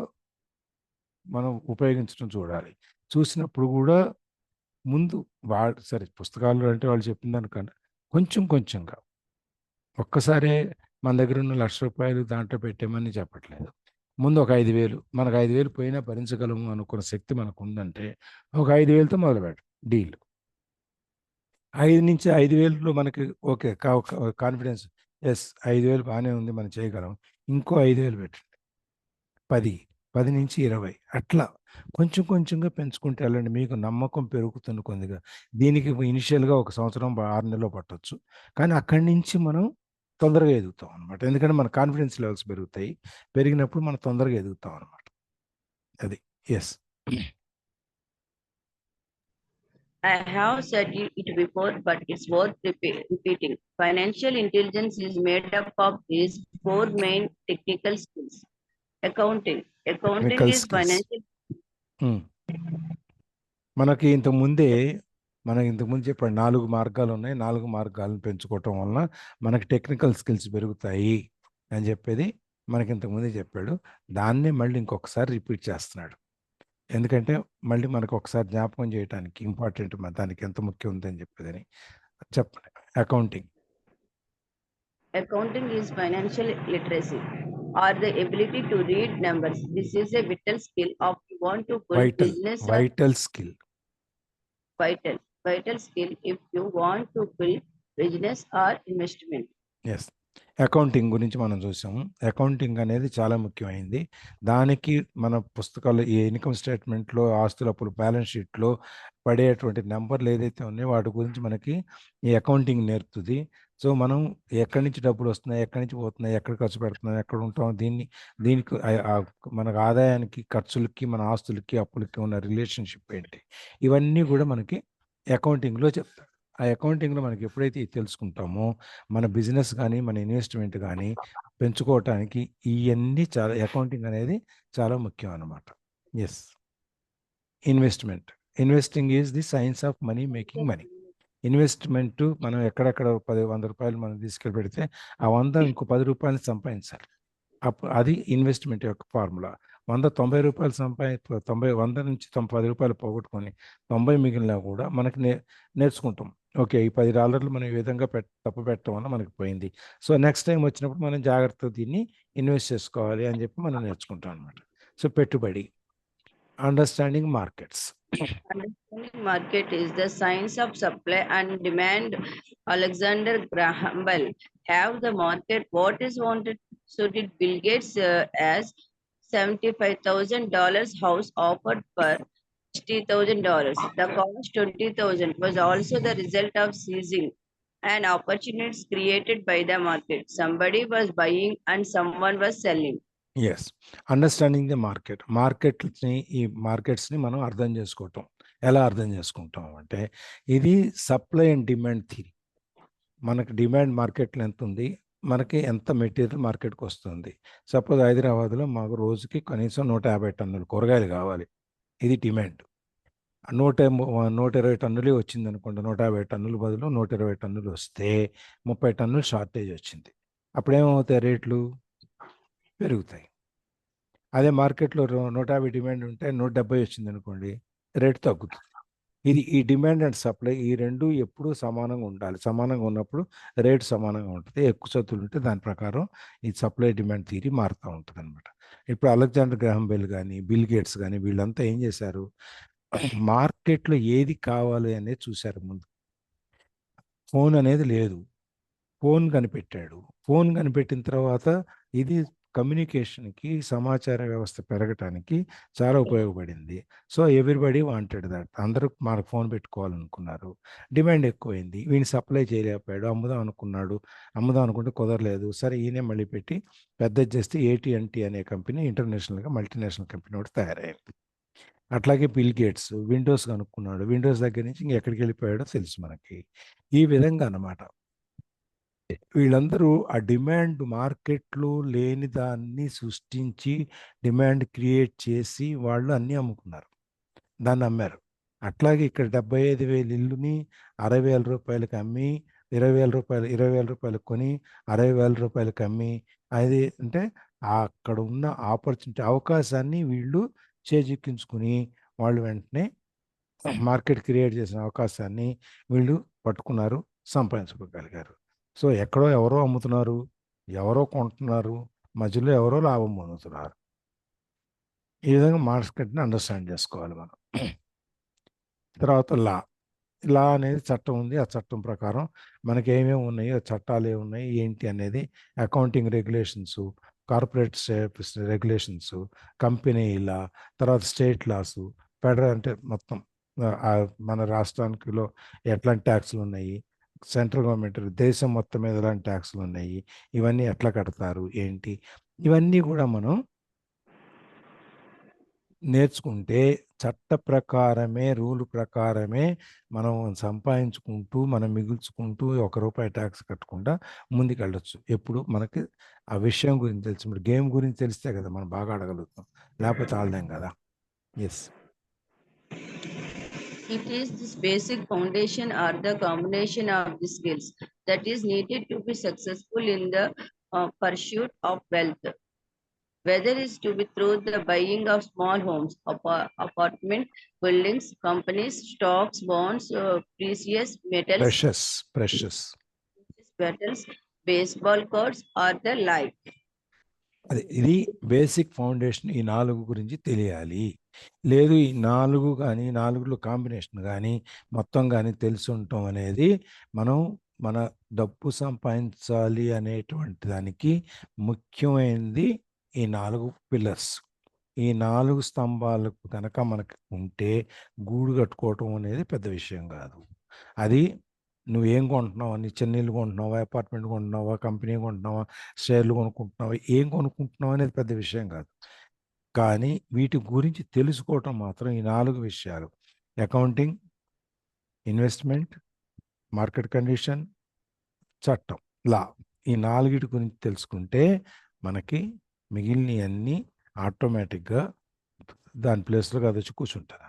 మనం ఉపయోగించడం చూడాలి. చూసినప్పుడు కూడా ముందు సరే పుస్తకాలు అంటే వాళ్ళు చెప్పిన దానికన్నా కొంచెం కొంచెంగా, ఒక్కసారే మన దగ్గర ఉన్న ₹1,00,000 దాంట్లో పెట్టామని చెప్పట్లేదు. ముందు ఒక 5,000, మనకు 5,000 పోయినా భరించగలము అనుకున్న శక్తి మనకు ఉందంటే ఒక 5,000తో మొదలుపెట్టు డీల్. 5 నుంచి 5,000లో మనకి ఓకే కాన్ఫిడెన్స్, ఎస్ 5,000 బాగానే ఉంది, మనం చేయగలం, ఇంకో 5,000 పెట్టండి. 10 నుంచి 20 అట్లా కొంచెం కొంచెంగా పెంచుకుంటే వెళ్ళండి. మీకు నమ్మకం పెరుగుతుంది కొద్దిగా. దీనికి ఇనిషియల్గా 1 సంవత్సరం 6 నెలలు పట్టవచ్చు, కానీ అక్కడి నుంచి మనం తొందరగా ఎదుగుతాం అనమాట. ఎందుకంటే మన కాన్ఫిడెన్స్ లెవెల్స్ పెరుగుతాయి. పెరిగినప్పుడు మనం తొందరగా ఎదుగుతాం అనమాట. అది yes. I have said it before, but it's worth repeating. Financial intelligence is made up of these 4 main technical skills. Accounting Technical is skills. financial. మనకి ఇంతకుముందు చెప్పాడు 4 మార్గాలు ఉన్నాయి. 4 మార్గాలను పెంచుకోవటం వలన మనకి టెక్నికల్ స్కిల్స్ పెరుగుతాయి అని చెప్పేది మనకి ఇంతకుముందే చెప్పాడు. దాన్నే మళ్ళీ ఇంకొకసారి రిపీట్ చేస్తున్నాడు. ఎందుకంటే మళ్ళీ మనకు ఒకసారి జ్ఞాపకం చేయడానికి ఇంపార్టెంట్, దానికి ఎంత ముఖ్యం ఉందని చెప్పేదని చెప్పండి. Accounting is financial literacy, or the ability to read numbers. This is a vital skill of you want to build business. Vital skill if you want to build business or investment. Yes. Accounting గురించి మనం చూసాము. Accounting అనేది చాలా ముఖ్యమైనది. దానికి మన పుస్తకాలు ఈ ఇన్కమ్ స్టేట్మెంట్లో, ఆస్తుల అప్పులు బ్యాలెన్స్ షీట్లో పడేటువంటి నెంబర్లు ఏదైతే ఉన్నాయో వాటి గురించి మనకి ఈ అకౌంటింగ్ నేర్పుతుంది. సో మనం ఎక్కడి నుంచి డబ్బులు వస్తున్నాయి, ఎక్కడి నుంచి పోతున్నాయి, ఎక్కడ ఖర్చు పెడుతున్నాం, ఎక్కడ ఉంటాం, దీనికి మనకు ఆదాయానికి, ఖర్చులకి, మన ఆస్తులకి, అప్పులకి ఉన్న రిలేషన్షిప్ ఏంటి, ఇవన్నీ కూడా మనకి అకౌంటింగ్లో చెప్తారు. ఆ అకౌంటింగ్లో మనకి ఎప్పుడైతే తెలుసుకుంటామో మన బిజినెస్ కానీ, మన ఇన్వెస్ట్మెంట్ కానీ పెంచుకోవటానికి ఇవన్నీ చాలా, అకౌంటింగ్ అనేది చాలా ముఖ్యం అన్నమాట. Yes. Investing is the science of money making money. Investment మనం ఎక్కడెక్కడ 100 రూపాయలు మనం తీసుకెళ్ళి పెడితే ఆ 100 ఇంకో 10 రూపాయలు సంపాదించాలి. అప్పుడు అది ఇన్వెస్ట్మెంట్ యొక్క ఫార్ములా. 90 రూపాయలు 100 నుంచి 10 రూపాయలు పోగొట్టుకొని 90 మిగిలినా కూడా మనకి నేర్చుకుంటాం. ఓకే, ఈ $10 మనం ఈ విధంగా తప్పు పెట్టడం వల్ల మనకి పోయింది. సో నెక్స్ట్ టైం వచ్చినప్పుడు మనం జాగ్రత్తగా దీన్ని ఇన్వెస్ట్ చేసుకోవాలి అని చెప్పి మనం నేర్చుకుంటాం అనమాట. సో పెట్టుబడి. Understanding markets. Understanding market is the science of supply and demand. Alexander Graham Bell have the market what is wanted. So did Bill Gates as $75,000 house offered for $60,000. The cost $20,000 was also the result of seizing an opportunities created by the market. Somebody was buying and someone was selling. Yes. Understanding the మార్కెట్స్ని మనం అర్థం చేసుకోవటం. ఎలా అర్థం చేసుకుంటాం అంటే ఇది supply and demand theory. మనకి డిమాండ్ మార్కెట్లో ఎంత ఉంది, మనకి ఎంత మెటీరియల్ మార్కెట్కి వస్తుంది. సపోజ్ హైదరాబాద్లో మాకు రోజుకి కనీసం 150 టన్నులు కూరగాయలు కావాలి, ఇది డిమాండ్. 120 టన్నులే వచ్చింది అనుకోండి, 150 టన్నుల బదులు 120 టన్నులు వస్తే 30 టన్నులు షార్టేజ్ వచ్చింది. అప్పుడేమవుతాయి, రేట్లు పెరుగుతాయి. అదే మార్కెట్లో 150 డిమాండ్ ఉంటే 170 వచ్చింది అనుకోండి, రేటు తగ్గుతుంది. ఈ డిమాండ్ అండ్ సప్లై ఈ రెండు ఎప్పుడూ సమానంగా ఉండాలి. సమానంగా ఉన్నప్పుడు రేటు సమానంగా ఉంటుంది. ఎక్కువ చతువులు ఉంటే దాని ప్రకారం ఈ సప్లై డిమాండ్ థియరీ మారుతూ ఉంటుంది అనమాట. ఇప్పుడు అలెగ్జాండర్ గ్రాహం బెల్ కానీ, బిల్ గేట్స్ కానీ వీళ్ళంతా ఏం చేశారు, మార్కెట్లో ఏది కావాలి అనేది చూశారు. ముందు ఫోన్ అనేది లేదు, ఫోన్ కనిపెట్టాడు. ఫోన్ కనిపెట్టిన తర్వాత ఇది కమ్యూనికేషన్‌కి, సమాచార వ్యవస్థ పెరగటానికి చాలా ఉపయోగపడింది. So, everybody wanted that. అందరూ మనకు ఫోన్ పెట్టుకోవాలనుకున్నారు. డిమాండ్ ఎక్కువైంది. వీడిని సప్లై చేయలేకపోయాడు. అమ్ముదాం అనుకున్నాడు. అమ్ముదాం అనుకుంటే కుదరలేదు. సరే ఈయనే మళ్ళీ పెట్టి పెద్దది చేస్తే AT&T అనే కంపెనీ ఇంటర్నేషనల్‌గా మల్టీనేషనల్ కంపెనీ ఒకటి తయారైంది. అట్లాగే బిల్ గేట్స్ విండోస్ కనుక్కున్నాడు. విండోస్ దగ్గర నుంచి ఇంకెక్కడికి వెళ్ళిపోయాడో తెలుసు మనకి. ఈ విధంగా అన్నమాట. వీళ్ళందరూ ఆ డిమాండ్ మార్కెట్‌లో లేని దాన్ని సృష్టించి, డిమాండ్ క్రియేట్ చేసి వాళ్ళు అన్నీ అమ్ముకున్నారు. దాన్ని అమ్మారు. అట్లాగే ఇక్కడ 75,000 ఇల్లుని రూ. 60,000 అమ్మి, రూ. 20,000 కొని రూ. 60,000 అమ్మి, అది అంటే అక్కడ ఉన్న ఆపర్చునిటీ అవకాశాన్ని వీళ్ళు చేజిక్కించుకుని, వాళ్ళు వెంటనే మార్కెట్ క్రియేట్ చేసిన అవకాశాన్ని వీళ్ళు పట్టుకున్నారు, సంపాదించుకోగలిగారు. సో, ఎక్కడో ఎవరో అమ్ముతున్నారు, ఎవరో కొంటున్నారు, మధ్యలో ఎవరో లాభం పొందుతున్నారు. ఈ విధంగా మార్కెట్‌ని అండర్‌స్టాండ్ చేసుకోవాలి మనం. తర్వాత లా అనేది చట్టం ఉంది. ఆ చట్టం ప్రకారం మనకేమేమి ఉన్నాయో, చట్టాలేమున్నాయి, ఏంటి అనేది accounting regulations, corporate regulations, company law, తర్వాత స్టేట్ లాసు, ఫెడరల్ అంటే మొత్తం మన రాష్ట్రానికిలో ఎట్లాంటి ట్యాక్స్‌లు ఉన్నాయి, సెంట్రల్ గవర్నమెంట్ దేశం మొత్తం మీద ఎలాంటి ట్యాక్స్‌లు ఉన్నాయి, ఇవన్నీ ఎట్లా కడతారు, ఏంటి, ఇవన్నీ కూడా మనం నేర్చుకుంటే చట్ట ప్రకారమే, రూల్ ప్రకారమే మనం సంపాదించుకుంటూ, మనం మిగుల్చుకుంటూ రూ. 1 ట్యాక్స్ కట్టకుండా ముందుకెళ్ళొచ్చు. ఎప్పుడు మనకి ఆ విషయం గురించి తెలిసి, మరి గేమ్ గురించి తెలిస్తే కదా మనం బాగా ఆడగలుగుతాం. లేకపోతే ఆడలేం కదా. Yes. It is this basic foundation or the combination of the skills that is needed to be successful in the pursuit of wealth. Whether it's to be through the buying of small homes, apartment buildings, companies, stocks, bonds, precious metals, precious baseball cards, or the like. ఇది basic foundation. ఈ 4 గురించి తెలియాలి. లేదు ఈ 4 కానీ, 4లో combination కానీ, మొత్తం కానీ తెలిసి ఉండటం అనేది మనం మన డబ్బు సంపాదించాలి అనేటువంటి దానికి ముఖ్యమైనది. ఈ 4 పిల్లర్స్, ఈ 4 స్తంభాలకు కనుక మనకు ఉంటే గూడు కట్టుకోవటం అనేది పెద్ద విషయం కాదు. అది నువ్వేం కొంటున్నావా, నీ చెన్నీళ్ళు కొంటున్నావా, అపార్ట్మెంట్ కొంటున్నావా, కంపెనీ కొంటున్నావా, షేర్లు కొనుక్కుంటున్నావా, ఏం కొనుక్కుంటున్నావా అనేది పెద్ద విషయం కాదు. కానీ వీటి గురించి తెలుసుకోవటం మాత్రం ఈ 4 విషయాలు: అకౌంటింగ్, ఇన్వెస్ట్మెంట్, మార్కెట్ కండిషన్, చట్టం, లా. ఈ 4 గురించి తెలుసుకుంటే మనకి మిగిలినవన్నీ ఆటోమేటిక్గా దాని ప్లేస్లో అది వచ్చి కూర్చుంటుంది.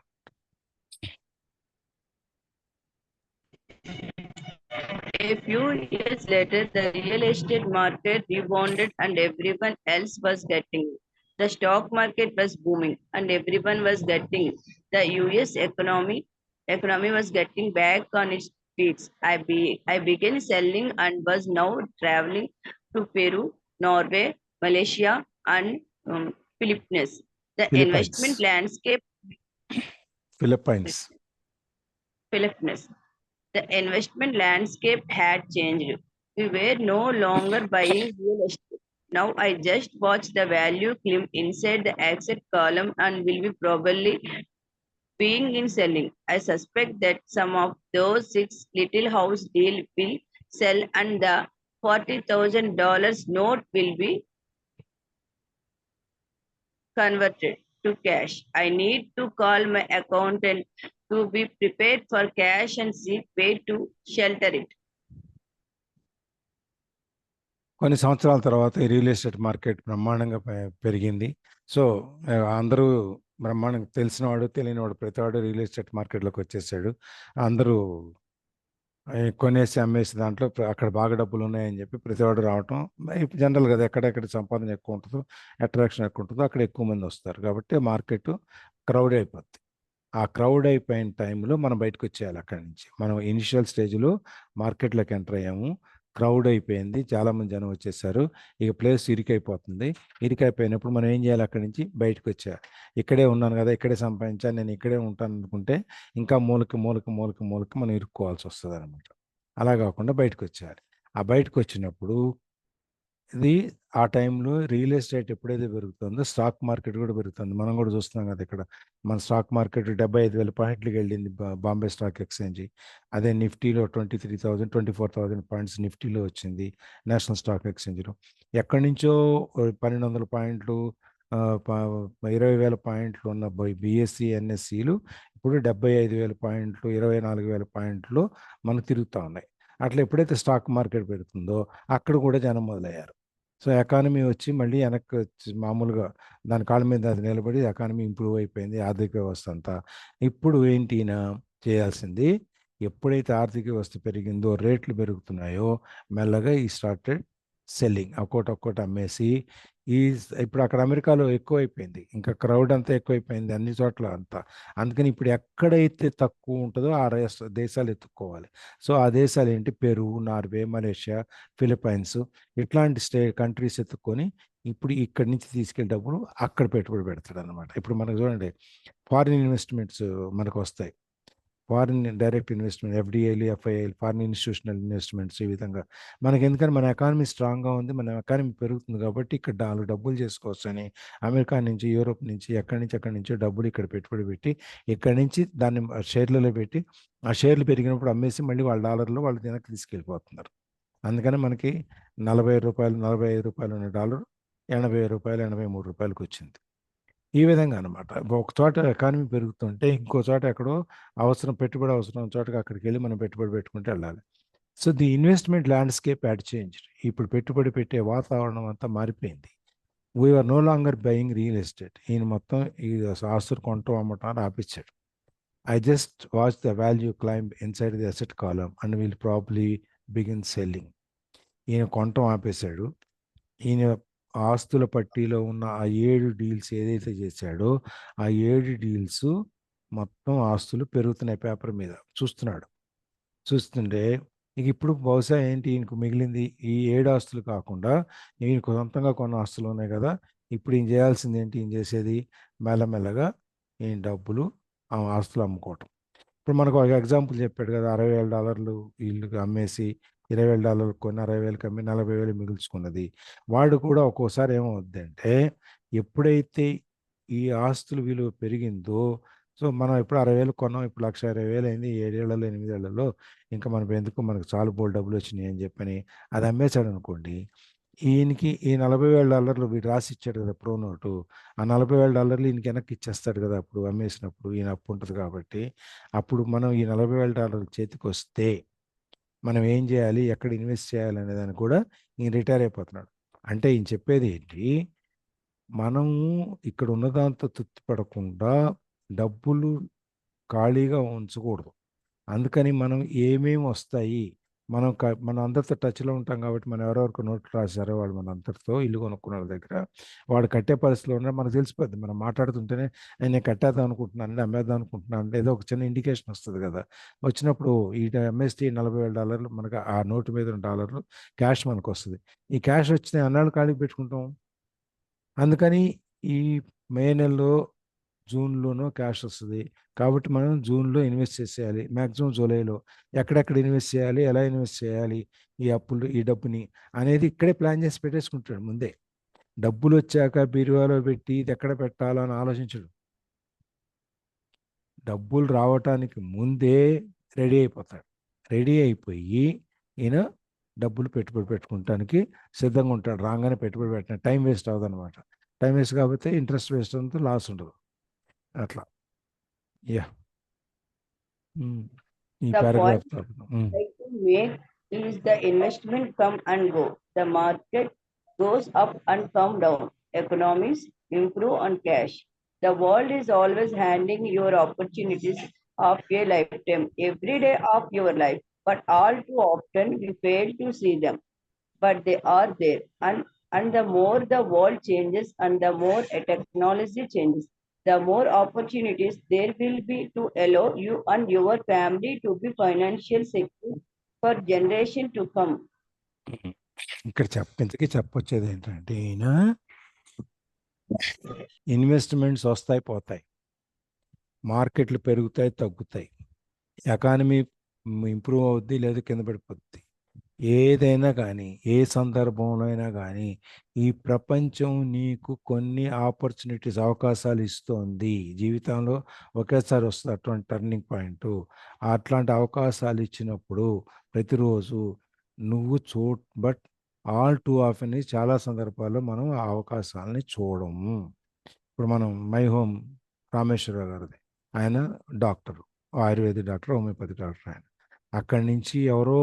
A few years later, the real estate market rebounded and everyone else was getting it. The stock market was booming and everyone was getting it. The US economy was getting back on its feet. I began selling and was now traveling to Peru, Norway, Malaysia, and Philippines. The investment landscape Philippines. The investment landscape had changed. We were no longer buying real estate. Now I just watch the value climb inside the asset column and will be probably being in selling. I suspect that some of those 6 little house deal will sell and the $40,000 note will be converted to cash. I need to call my accountant to be prepared for cash and seek way to shelter it. కొన్ని సంవత్సరాల తర్వాత ఈ real estate market బ్రహ్మాండంగా పెరిగింది. So, అందరూ బ్రహ్మాండంగా తెలిసినవాడు, తెలియనివాడు ప్రతివాడు రియల్ ఎస్టేట్ మార్కెట్లోకి వచ్చేసాడు. అందరూ కొనేసి అమ్మేసి దాంట్లో అక్కడ బాగా డబ్బులు ఉన్నాయని చెప్పి ప్రతివాడు రావటం జనరల్ కదా. ఎక్కడెక్కడ సంపాదన ఎక్కువ ఉంటుందో, అట్రాక్షన్ ఎక్కువ ఉంటుందో అక్కడ ఎక్కువ మంది వస్తారు. కాబట్టి మార్కెట్ క్రౌడ్ అయిపోద్ది. ఆ క్రౌడ్ అయిపోయిన టైంలో మనం బయటకు వచ్చేయాలి అక్కడి నుంచి. మనం ఇనిషియల్ స్టేజ్లో మార్కెట్లోకి ఎంటర్ అయ్యాము, క్రౌడ్ అయిపోయింది, చాలామంది జనం వచ్చేసారు, ఇక ప్లేస్ ఇరికైపోతుంది. ఇరికైపోయినప్పుడు మనం ఏం చేయాలి? అక్కడి నుంచి బయటకు వచ్చేయాలి. ఇక్కడే ఉన్నాను కదా, ఇక్కడే సంపాదించాను, నేను ఇక్కడే ఉంటాను అనుకుంటే ఇంకా మూలకి మనం ఇరుక్కోవాల్సి వస్తుంది అనమాట. అలా కాకుండా బయటకు వచ్చేయాలి. ఆ బయటకు వచ్చినప్పుడు ఇది ఆ టైంలో రియల్ ఎస్టేట్ ఎప్పుడైతే పెరుగుతుందో స్టాక్ మార్కెట్ కూడా పెరుగుతుంది. మనం కూడా చూస్తున్నాం కదా ఇక్కడ మన స్టాక్ మార్కెట్ 75,000 పాయింట్లకి వెళ్ళింది బాంబే స్టాక్ ఎక్స్చేంజ్. అదే నిఫ్టీలో 23,000 24,000 పాయింట్స్ నిఫ్టీలో వచ్చింది నేషనల్ స్టాక్ ఎక్స్చేంజ్లో. ఎక్కడి నుంచో 1,200 పాయింట్లు 20,000 పాయింట్లు ఉన్న బిఎస్సి ఎన్ఎస్సిలు ఇప్పుడు 75,000 పాయింట్లు 24,000 పాయింట్లు మనకు తిరుగుతూ ఉన్నాయి. అట్లా ఎప్పుడైతే స్టాక్ మార్కెట్ పెడుతుందో అక్కడ కూడా జనం మొదలయ్యారు. సో ఎకానమీ వచ్చి మళ్ళీ వెనక్కి వచ్చి మామూలుగా దాని కాళ్ళ మీద అది నిలబడి ఎకానమీ ఇంప్రూవ్ అయిపోయింది ఆర్థిక వ్యవస్థ అంతా. ఇప్పుడు ఏంటినా చేయాల్సింది, ఎప్పుడైతే ఆర్థిక వ్యవస్థ పెరిగిందో రేట్లు పెరుగుతున్నాయో మెల్లగా ఈ స్టార్టెడ్ సెల్లింగ్ ఒక్కోటి అమ్మేసి ఇప్పుడు అక్కడ అమెరికాలో ఎక్కువైపోయింది, ఇంకా క్రౌడ్ అంతా ఎక్కువైపోయింది అన్ని చోట్ల అంతా. అందుకని ఇప్పుడు ఎక్కడైతే తక్కువ ఉంటుందో ఆ దేశాలు ఎత్తుక్కోవాలి. సో ఆ దేశాలు ఏంటి, పెరు, నార్వే, మలేషియా, ఫిలిప్పైన్స్ ఇట్లాంటి కంట్రీస్ ఎత్తుక్కొని ఇప్పుడు ఇక్కడి నుంచి తీసుకెళ్ళేటప్పుడు అక్కడ పెట్టుబడి పెడతాడు అనమాట. ఇప్పుడు మనకు చూడండి ఫారిన్ ఇన్వెస్ట్మెంట్స్ మనకు వస్తాయి, ఫారిన్ డైరెక్ట్ ఇన్వెస్ట్మెంట్, ఎఫ్డిఐలు, ఎఫ్ఐఐలు, ఫారిన్ ఇన్స్టిట్యూషనల్ ఇన్వెస్ట్మెంట్స్. ఈ విధంగా మనకి ఎందుకని మన ఎకానమీ స్ట్రాంగ్గా ఉంది, మన ఎకానమీ పెరుగుతుంది కాబట్టి ఇక్కడ డబ్బులు చేసుకోవచ్చు అని అమెరికా నుంచి, యూరోప్ నుంచి, ఎక్కడి నుంచో డబ్బులు ఇక్కడ పెట్టుబడి పెట్టి ఇక్కడి నుంచి దాన్ని షేర్లలో పెట్టి ఆ షేర్లు పెరిగినప్పుడు అమ్మేసి మళ్ళీ వాళ్ళ డాలర్లో వాళ్ళు వెనక్కి తీసుకెళ్ళిపోతున్నారు. అందుకని మనకి రూపాయలు 45 రూపాయలు ఉన్న డాలర్ రూపాయలు 83 వచ్చింది. ఈ విధంగా అనమాట. ఒక చోట ఎకానమీ పెరుగుతుంటే ఇంకో చోట ఎక్కడో పెట్టుబడి అవసరం చోటకి అక్కడికి వెళ్ళి మనం పెట్టుబడి పెట్టుకుంటే వెళ్ళాలి. So the investment landscape had change. ఇప్పుడు పెట్టుబడి పెట్టే వాతావరణం అంతా మారిపోయింది. We're no longer buying real estate. ఈయన మొత్తం ఈ ఆస్తులు కొనటం అమ్మటం ఆపించాడు. I just watch the value climb inside the asset column and will probably begin selling. ఈయన కొనటం ఆపేశాడు. ఈయన ఆస్తుల పట్టీలో ఉన్న ఆ 7 డీల్స్ ఏదైతే చేశాడో ఆ 7 డీల్స్ మొత్తం ఆస్తులు పెరుగుతున్నాయి పేపర్ మీద చూస్తుంటే ఇక ఇప్పుడు బహుశా ఏంటి ఈయనకు మిగిలింది ఈ 7 ఆస్తులు కాకుండా ఈయనకు సొంతంగా కొన్న ఆస్తులు ఉన్నాయి కదా. ఇప్పుడు ఈయన చేయాల్సింది ఏంటి, ఈయన చేసేది మెల్లమెల్లగా ఈయన డబ్బులు ఆ ఆస్తులు అమ్ముకోవటం. ఇప్పుడు మనకు ఒక ఎగ్జాంపుల్ చెప్పాడు కదా, $60,000 వీళ్ళకి అమ్మేసి $20,000 కొని 60,000 అమ్మి 40,000 మిగుల్చుకున్నది. వాడు కూడా ఒక్కోసారి ఏమవుద్ది అంటే ఎప్పుడైతే ఈ ఆస్తుల విలువ పెరిగిందో, సో మనం ఇప్పుడు 60,000 కొన్నాం, ఇప్పుడు 1,20,000 అయింది, 7 ఏళ్లలో 8 ఏళ్లలో ఇంకా మనకు చాలా బోల్ డబ్బులు వచ్చినాయి అని చెప్పని అది అమ్మేశాడు అనుకోండి. ఈయనకి ఈ $40,000 వీడు రాసి ఇచ్చాడు కదా ప్రో నోటు, ఆ $40,000 ఈయనకి వెనక్కి ఇచ్చేస్తాడు కదా అప్పుడు అమ్మేసినప్పుడు. ఈయన అప్పు ఉంటుంది కాబట్టి అప్పుడు మనం ఈ $40,000 చేతికి వస్తే మనం ఏం చేయాలి, ఎక్కడ ఇన్వెస్ట్ చేయాలి అనే దాన్ని కూడా ఈయన రిటైర్ అయిపోతున్నాడు. అంటే ఈయన చెప్పేది ఏంటి, మనము ఇక్కడ ఉన్నదాంతో తృప్తి పడకుండా డబ్బులు ఖాళీగా ఉంచకూడదు. అందుకని మనం ఏమేమి వస్తాయి, మనం అందరితో టచ్లో ఉంటాం కాబట్టి మనం ఎవరెవరికి నోట్లు రాశారో వాళ్ళు మన అందరితో ఇల్లు కొనుక్కున్న వాళ్ళ దగ్గర వాడు కట్టే పరిస్థితిలో ఉన్నా మనకు తెలిసిపోద్ది. మనం మాట్లాడుతుంటేనే నేను కట్టేద్దాం అనుకుంటున్నాను, అమ్మేద్దాం అనుకుంటున్నాను, ఏదో ఒక చిన్న ఇండికేషన్ వస్తుంది కదా. వచ్చినప్పుడు ఈ ఎంఎస్టీ $40,000 మనకు ఆ నోటు మీద ఉన్న డాలర్లు క్యాష్ మనకు వస్తుంది. ఈ క్యాష్ వచ్చిన అన్నాళ్ళు ఖాళీ పెట్టుకుంటాం. అందుకని ఈ మే నెలలో జూన్లోనో క్యాష్ వస్తుంది కాబట్టి మనం జూన్లో ఇన్వెస్ట్ చేసేయాలి, మ్యాక్సిమం జూలైలో. ఎక్కడెక్కడ ఇన్వెస్ట్ చేయాలి, ఎలా ఇన్వెస్ట్ చేయాలి, ఈ డబ్బుని అనేది ఇక్కడే ప్లాన్ చేసి పెట్టేసుకుంటాడు ముందే. డబ్బులు వచ్చాక బీరువాలో పెట్టి ఇది ఎక్కడ పెట్టాలో అని ఆలోచించడు. డబ్బులు రావటానికి ముందే రెడీ అయిపోతాడు. రెడీ అయిపోయి ఈయన డబ్బులు పెట్టుబడి పెట్టుకోవటానికి సిద్ధంగా ఉంటాడు. రాగానే పెట్టుబడి పెట్టిన టైం వేస్ట్ అవ్వదు అనమాట. టైం వేస్ట్ కాకపోతే ఇంట్రెస్ట్ వేస్ట్ అంతా లాస్ ఉండదు అట్లా. యా ఈ The paragraph point I like to make is the investment come and go. The market goes up and come down. Economies improve on cash. The world is always handing your opportunities of a lifetime every day of your life, but all too often we fail to see them. But they are there, and the more the world changes and the more technology changes, the more opportunities there will be to allow you and your family to be financially secure for generation to come. ఇక్కడ ఇంతకీ చెప్పొచ్చేది ఏంటంటే ఈయన investments వస్తాయి పోతాయి, మార్కెట్లు పెరుగుతాయి తగ్గుతాయి, ఎకానమీ ఇంప్రూవ్ అవుద్ది లేదా కింద పడిపోద్ది. ఏదైనా కానీ, ఏ సందర్భంలో అయినా కానీ, ఈ ప్రపంచం నీకు కొన్ని ఆపర్చునిటీస్, అవకాశాలు ఇస్తోంది. జీవితంలో ఒకేసారి వస్తుంది అటువంటి టర్నింగ్ పాయింట్. అట్లాంటి అవకాశాలు ఇచ్చినప్పుడు ప్రతిరోజు నువ్వు బట్ ఆల్ టూ ఆఫెన్ చాలా సందర్భాల్లో మనం ఆ అవకాశాలని చూడము. ఇప్పుడు మనం మై హోమ్ రామేశ్వరరావు గారిది, ఆయన doctor, ayurvedic doctor, homeopathy doctor. ఆయన అక్కడి నుంచి ఎవరో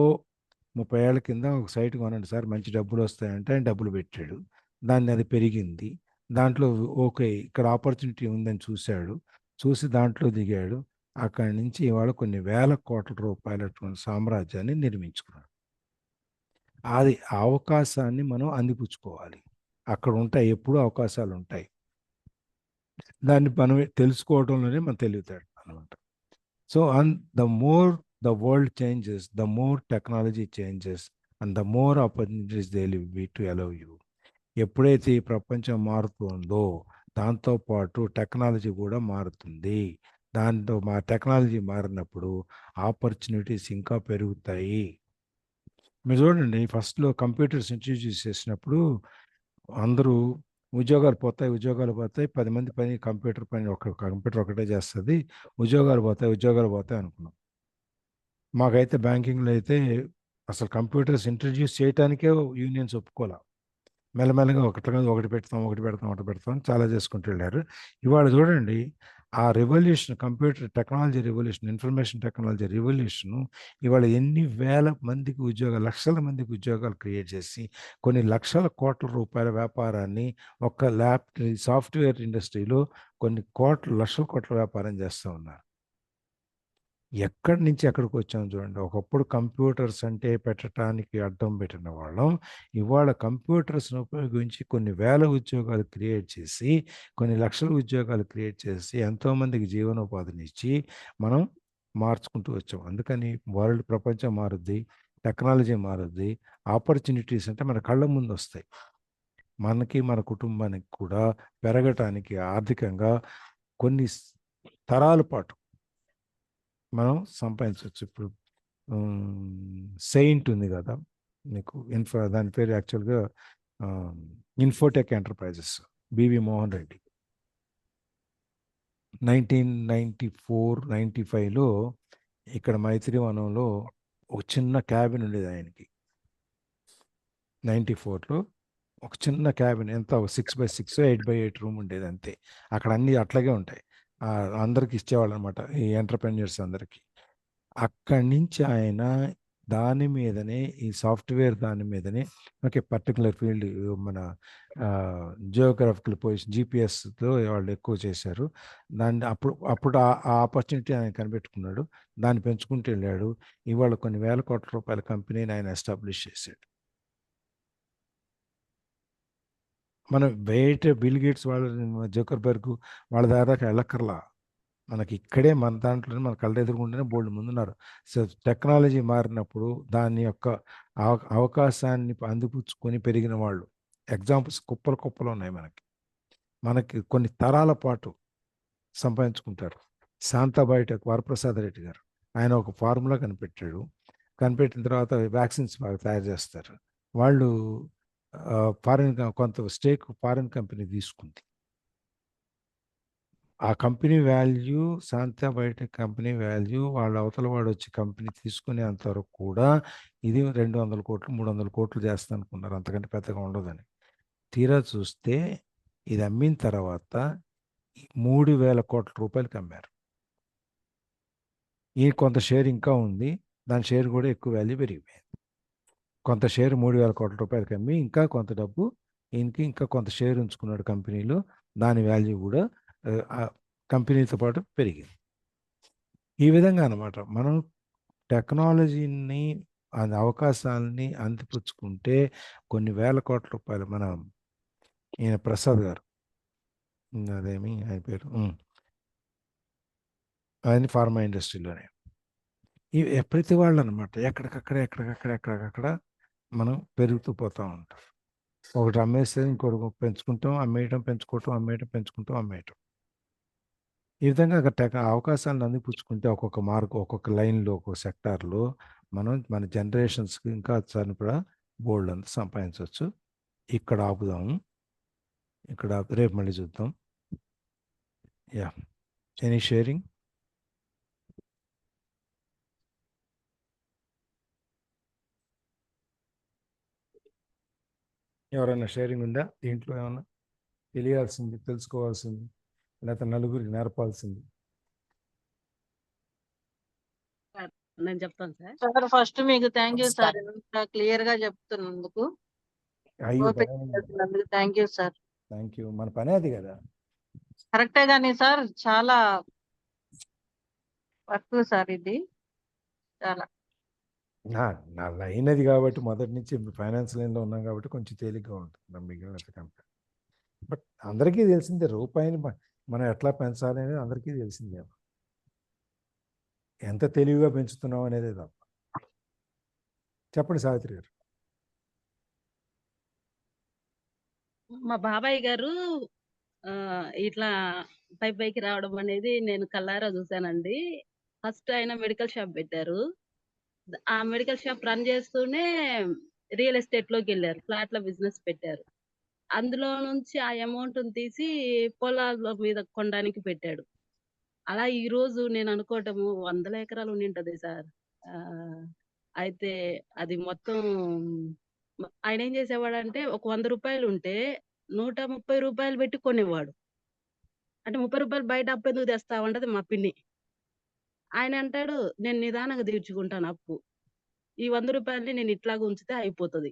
30 ఏళ్ల కింద ఒక సైట్ కొనండి సార్ మంచి డబ్బులు వస్తాయంటే ఆయన డబ్బులు పెట్టాడు. దాన్ని అది పెరిగింది. దాంట్లో ఓకే ఇక్కడ ఆపర్చునిటీ ఉందని చూశాడు. చూసి దాంట్లో దిగాడు. అక్కడి నుంచి ఇవాళ కొన్ని వేల కోట్ల రూపాయలటువంటి సామ్రాజ్యాన్ని నిర్మించుకున్నాడు. అది ఆ అవకాశాన్ని మనం అందిపుచ్చుకోవాలి. అక్కడ ఉంటాయి, ఎప్పుడూ అవకాశాలు ఉంటాయి. దాన్ని మనం తెలుసుకోవడంలోనే మనం తెలివితేటలు అనమాట. So the more the world changes, the more technology changes, and the more opportunities they will be to allow you. ఎప్పుడైతే ఈ ప్రపంచం మారుతుందో దాంతో పాటు టెక్నాలజీ కూడా మారుతుంది. దాంతో టెక్నాలజీ మారినప్పుడు ఆపర్చునిటీస్ ఇంకా పెరుగుతాయి. మీరు చూడండి, ఫస్ట్లో కంప్యూటర్స్ ఇంట్రడ్యూస్ చేసినప్పుడు అందరూ ఉద్యోగాలు పోతాయి 10 మంది పని కంప్యూటర్ ఒకటే చేస్తుంది, ఉద్యోగాలు పోతాయి అనుకున్నాం. మాకైతే బ్యాంకింగ్లో అయితే అసలు కంప్యూటర్స్ ఇంట్రడ్యూస్ చేయడానికే యూనియన్స్ ఒప్పుకోలే. మెల్లమెల్లగా ఒకటి పెడతాం చాలా చేసుకుంటూ వెళ్ళారు. ఇవాళ చూడండి, ఆ revolution, computer technology revolution, information technology revolution ఇవాళ ఎన్ని వేల మందికి ఉద్యోగాలు, లక్షల మందికి ఉద్యోగాలు క్రియేట్ చేసి కొన్ని లక్షల కోట్ల రూపాయల వ్యాపారాన్ని ఒక సాఫ్ట్వేర్ ఇండస్ట్రీలో కొన్ని లక్షల కోట్ల వ్యాపారం చేస్తూ ఉన్నారు. ఎక్కడి నుంచి ఎక్కడికి వచ్చాం చూడండి. ఒకప్పుడు కంప్యూటర్స్ అంటే పెట్టడానికి అడ్డం పెట్టిన వాళ్ళం, ఇవాళ కంప్యూటర్స్ని ఉపయోగించి కొన్ని వేల ఉద్యోగాలు క్రియేట్ చేసి, కొన్ని లక్షల ఉద్యోగాలు క్రియేట్ చేసి ఎంతోమందికి జీవనోపాధినిచ్చి మనం మార్చుకుంటూ వచ్చాం. అందుకని ప్రపంచం మారుద్ది, టెక్నాలజీ మారుద్ది, ఆపర్చునిటీస్ అంటే మన కళ్ళ ముందు వస్తాయి. మనకి మన కుటుంబానికి కూడా పెరగటానికి ఆర్థికంగా కొన్ని తరాల పాటు మనం సంపాదించవచ్చు. ఇప్పుడు సెయింట్ ఉంది కదా మీకు, దాని పేరు యాక్చువల్గా Infotech Enterprises, BV Mohan Reddy. 1994-95లో ఇక్కడ మైత్రివనంలో ఒక చిన్న క్యాబిన్ ఉండేది ఆయనకి. 94లో ఒక చిన్న క్యాబిన్, ఎంత 6x6 8x8 రూమ్ ఉండేది అంతే. అక్కడ అన్నీ అట్లాగే ఉంటాయి. అందరికి ఇచ్చేవాళ్ళు అనమాట, ఈ ఎంటర్‌ప్రెన్యూర్స్ అందరికీ. అక్కడి నుంచి ఆయన దాని మీదనే, ఈ సాఫ్ట్వేర్ దాని మీదనే ఓకే, పర్టికులర్ ఫీల్డ్ మన జియోగ్రాఫికల్ పొజిషన్ జీపీఎస్తో వాళ్ళు ఎక్కువ చేశారు. దాన్ని అప్పుడు ఆ ఆపర్చునిటీ ఆయన కనిపెట్టుకున్నాడు, దాన్ని పెంచుకుంటూ వెళ్ళాడు. ఇవాళ కొన్ని వేల కోట్ల రూపాయల కంపెనీని ఆయన ఎస్టాబ్లిష్ చేశాడు. మనం బయట బిల్ గేట్స్ వాళ్ళు, జకర్బర్గ్ వాళ్ళ దాకా వెళ్ళక్కర్లా, మనకి ఇక్కడే మన దాంట్లోనే మన కళ్ళ ఎదురుగుండానే బోల్డ్ ముందున్నారు. సో టెక్నాలజీ మారినప్పుడు దాని యొక్క అవకాశాన్ని అందిపుచ్చుకొని పెరిగిన వాళ్ళు ఎగ్జాంపుల్స్ కుప్పలు ఉన్నాయి. మనకి కొన్ని తరాల పాటు సంపాదించుకుంటారు. శాంతా బయోటెక్ వరప్రసాద్ రెడ్డి గారు, ఆయన ఒక ఫార్ములా కనిపెట్టిన తర్వాత వ్యాక్సిన్స్ బాగా తయారు చేస్తారు. వాళ్ళు కొంత స్టేక్ ఫారిన్ కంపెనీ తీసుకుంది. ఆ company value, Shantha biotech company value, వాళ్ళ అవతల వాడు వచ్చి కంపెనీ తీసుకునేంత వరకు కూడా ఇది 200 కోట్లు 300 కోట్లు చేస్తా అనుకున్నారు, అంతకంటే పెద్దగా ఉండదని. తీరా చూస్తే ఇది అమ్మిన తర్వాత 3,000 కోట్ల రూపాయలకి అమ్మారు. ఈ కొంత షేర్ ఇంకా ఉంది, దాని షేర్ కూడా ఎక్కువ వాల్యూ పెరిగిపోయింది. కొంత షేర్ 3,000 కోట్ల రూపాయలకి అమ్మి ఇంకా కొంత డబ్బు ఈయనకి ఇంకా కొంత షేర్ ఉంచుకున్నాడు కంపెనీలో, దాని వాల్యూ కూడా కంపెనీతో పాటు పెరిగింది. ఈ విధంగా అనమాట మనం టెక్నాలజీని, అవకాశాలని అందిపుచ్చుకుంటే కొన్ని వేల కోట్ల రూపాయలు. ఈయన ప్రసాద్ గారు, అదేమి ఆయన పేరు, ఆయన ఫార్మా ఇండస్ట్రీలోనే ప్రతి వాళ్ళు అనమాట ఎక్కడికక్కడ మనం పెరుగుతూ పోతూ ఉంటాం. ఒకటి అమ్మేస్తే ఇంకోటి పెంచుకుంటాం, అమ్మేయటం పెంచుకోవటం, అమ్మేయటం. ఈ విధంగా అవకాశాలను అందిపుచ్చుకుంటే ఒక్కొక్క మార్క్ ఒక్కొక్క లైన్లో ఒక్కొక్క సెక్టార్లో మనం మన జనరేషన్స్కి ఇంకా సరిపడా బోల్డ్ అంత సంపాదించవచ్చు. ఇక్కడ ఆపుదాము. ఇక్కడ రేపు మళ్ళీ చూద్దాం. Yeah, any sharing? ఎవరైనా షేరింగ్ ఉందా దీంట్లో? ఏమన్నా తెలియాల్సింది, తెలుసుకోవాల్సింది, లేకపోతే నలుగురికి నేర్పాల్సింది? నేను చెప్తాను సార్. సార్ ఫస్ట్ మీకు థ్యాంక్ యూ సార్, నమస్కారం. ఇంత క్లియర్ గా చెప్తున్నందుకు. అయ్యో, ఓపిక చేస్తున్నందుకు thank you sir. Thank you. మన పని అది కదా. కరెక్టే కానీ సార్ చాలా వర్క్ సార్ ఇది, చాలా. నా లైన్ అది కాబట్టి మొదటి నుంచి ఫైనాన్స్ లైన్లో ఉన్నాం కాబట్టి కొంచెం తేలిగ్గా ఉంటుంది మిగిలిన కంటే. బట్ అందరికీ తెలిసిందే రూపాయిని మనం ఎట్లా పెంచాలి అనేది అందరికీ తెలిసిందే. ఎంత తెలివిగా పెంచుతున్నాం అనేది తప్ప. చెప్పండి సావిత్రి గారు. మా బాబాయ్ గారు ఇట్లా పైకి రావడం అనేది నేను కళ్ళారా చూశానండి. ఫస్ట్ ఆయన మెడికల్ షాప్ పెట్టారు. ఆ మెడికల్ షాప్ రన్ చేస్తూనే రియల్ ఎస్టేట్ లోకి వెళ్ళారు. ఫ్లాట్ల బిజినెస్ పెట్టారు. అందులో నుంచి ఆ అమౌంట్ తీసి పొలాల మీద కొనడానికి పెట్టాడు. అలా ఈ రోజు నేను అనుకోవటము 100 ఎకరాలు ఉండింటది సార్. అయితే అది మొత్తం ఆయన ఏం చేసేవాడంటే ఒక 100 రూపాయలు ఉంటే 130 రూపాయలు పెట్టి కొనేవాడు. అంటే 30 రూపాయలు బయట అప్పు ఎందుకు తెస్తావు అంటది మా పిన్ని. ఆయన అంటాడు, నేను నిదానంగా తీర్చుకుంటాను అప్పు. ఈ 100 రూపాయలని నేను ఇట్లాగా ఉంచితే అయిపోతది.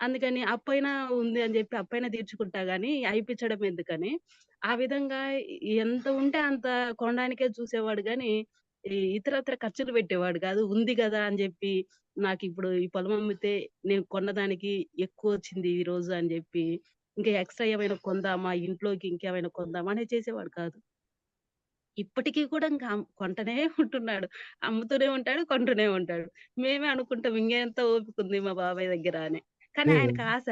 అందుకని అప్పైనా ఉంది అని చెప్పి అప్పైనా తీర్చుకుంటా గానీ అయిపిచ్చడం ఎందుకని, ఆ విధంగా ఎంత ఉంటే అంత కొనడానికే చూసేవాడు గానీ, ఈ ఇతరత్ర ఖర్చులు పెట్టేవాడు కాదు. ఉంది గదా అని జెప్పి, నాకిప్పుడు ఈ పొలం అమ్మితే నేను కొన్నదానికి ఎక్కువొచ్చింది ఈ రోజు అని జెప్పి, ఇంకా ఎక్స్‌ట్రా ఏమైనా కొందామా, ఇంట్లోకి ఇంకేమైనా కొందామా అనేది చేసేవాడు కాదు. ఇప్పటికి కూడా ఇంకా కొంటనే ఉంటున్నాడు. అమ్ముతూనే ఉంటాడు, కొంటూనే ఉంటాడు. మేమే అనుకుంటాం ఇంకెంత ఓపికుంది మా బాబాయ్ దగ్గర అని. కానీ ఆయనకి ఆశ.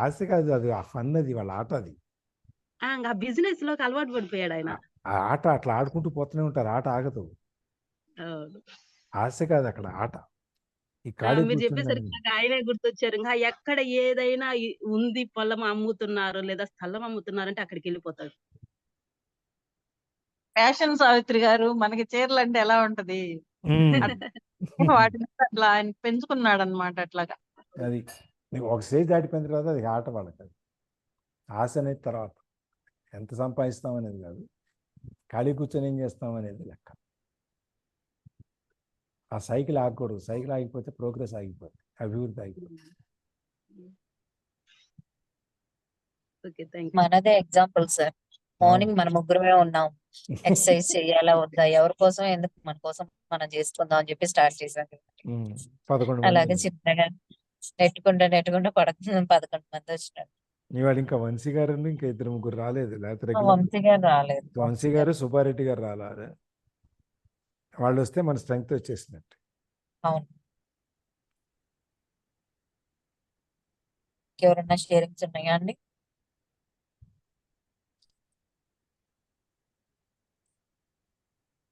ఆశ కాదు, అది ఆ ఫన్, అది వాళ్ళ ఆట. అది ఇంక ఆ బిజినెస్‌లోకి అలవాటు పడిపోయాడాయన. ఆ ఆట అట్లా ఆడుకుంటూ పోతూనే ఉంటారు. ఆట ఆగదు. అవును. ఆశ కాదు అక్కడ ఆట. ఈ ఖాళీ మీరు కూర్చుని చెప్పేసరికి నాకు ఆయనే గుర్తొచ్చారు. ఇంకా ఎక్కడ ఏదైనా ఉంది పొలం అమ్ముతున్నారు లేదా స్థలం అమ్ముతున్నారంటే అక్కడికెళ్ళిపోతాడు. ఫ్యాషన్ సావిత్రి గారు, మనకి చీరలు అంటే ఎలా ఉంటది, వాటిని అట్లా ఆయన పెంచుకున్నాడు అనమాట. అట్లాగా అది ఒక స్టేజ్ దాటిపోయిన తర్వాత అది ఆట వాళ్ళకి. అది ఆశ అనేది తర్వాత. ఎంత సంపాదిస్తాం అనేది కాదు, ఖాళీ కూర్చొని ఏం చేస్తాం అనేది లెక్క. ఆ సైకిల్ ఆగకూడదు. సైకిల్ ఆగిపోతే ప్రోగ్రెస్ ఆగిపోతుంది, అభివృద్ధి ఆగిపోతుంది. ఓకే. థాంక్యూ. మనదే ఎగ్జాంపుల్ సార్. మార్నింగ్ మన ముగ్గురమే ఉన్నాం. ఎక్సర్సైజ్ చేయాలా వద్దా, ఎవరి కోసం ఎందుకు, మన కోసం మనం చేసుకుందాం అని చెప్పి స్టార్ట్ చేశాం. 11 మంది. అలాగే చిన్నగా నెట్టుకుంటా 11 మంది వచ్చినారు. ఇవాళ ఇంకా వంశీ గారు ఇంకా 2-3 రాలేదు. లేకపోతే రెగ్యులర్ వంశీ గారు రాలేదు. వంశీ గారు, సుబ్బారెడ్డి గారు రాలేదు. వాళ్ళు వస్తే మన స్ట్రెంగ్త్ వచ్చేసినట్టు. అవును. ఎవరన్నా షేరింగ్స్ ఉన్నాయా అండి?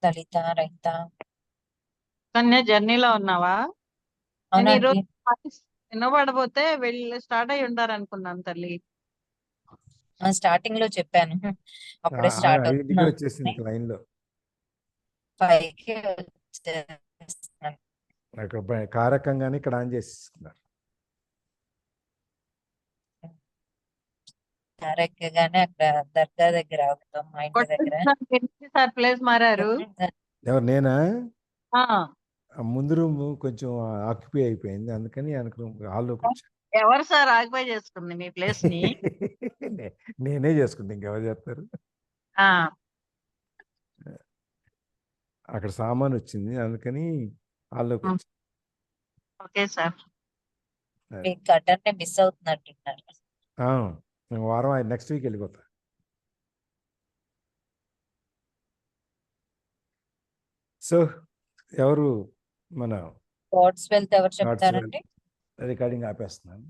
లలిత, రహిత. కన్యా జర్నీలో ఉన్నావా? నేను ఈ అవునండి. రోజు వినబడబోతే వెళ్ళి స్టార్ట్ అయి ఉంటారు అనుకున్నాను తల్లి. స్టార్టింగ్ లో చెప్పాను. అప్పుడే స్టార్ట్ 5కి వచ్చేసింది లైన్ లో. 5కి వచ్చేస్తున్నాను. అక్కడ కారకంగానే ఇక్కడ ఆన్ చేసేస్తున్నారు. ఎక్కగానే అక్కడ దర్గా దగ్గర ఆగుతాం, మా ఇంటి దగ్గర. సార్ ప్లేస్ మారారు. ఎవరు, నేనా? ఆ, ముందు రూమ్ కొంచెం ఆక్యుపై అయిపోయింది, అందుకని హాల్లోకి వచ్చాను. ఎవరు సార్ ఆక్యుపై చేసుకుంది మీ ప్లేస్ ని? నేనే చేసుకుంటా, ఇంకెవరు చేస్తారు? ఆ, అక్కడ సామాన్ వచ్చింది, అందుకని హాల్లోకి వచ్చాను. Okay sir. మీ కటన్ మిస్ అవుతున్నట్టున్నారు. వారం నెక్స్ట్ వీక్ వెళ్ళిపోతా. సో ఎవరు మన గాడ్స్ వెల్త్ ఎవరు చెప్తారండి? రికార్డింగ్ ఆపేస్తున్నాను.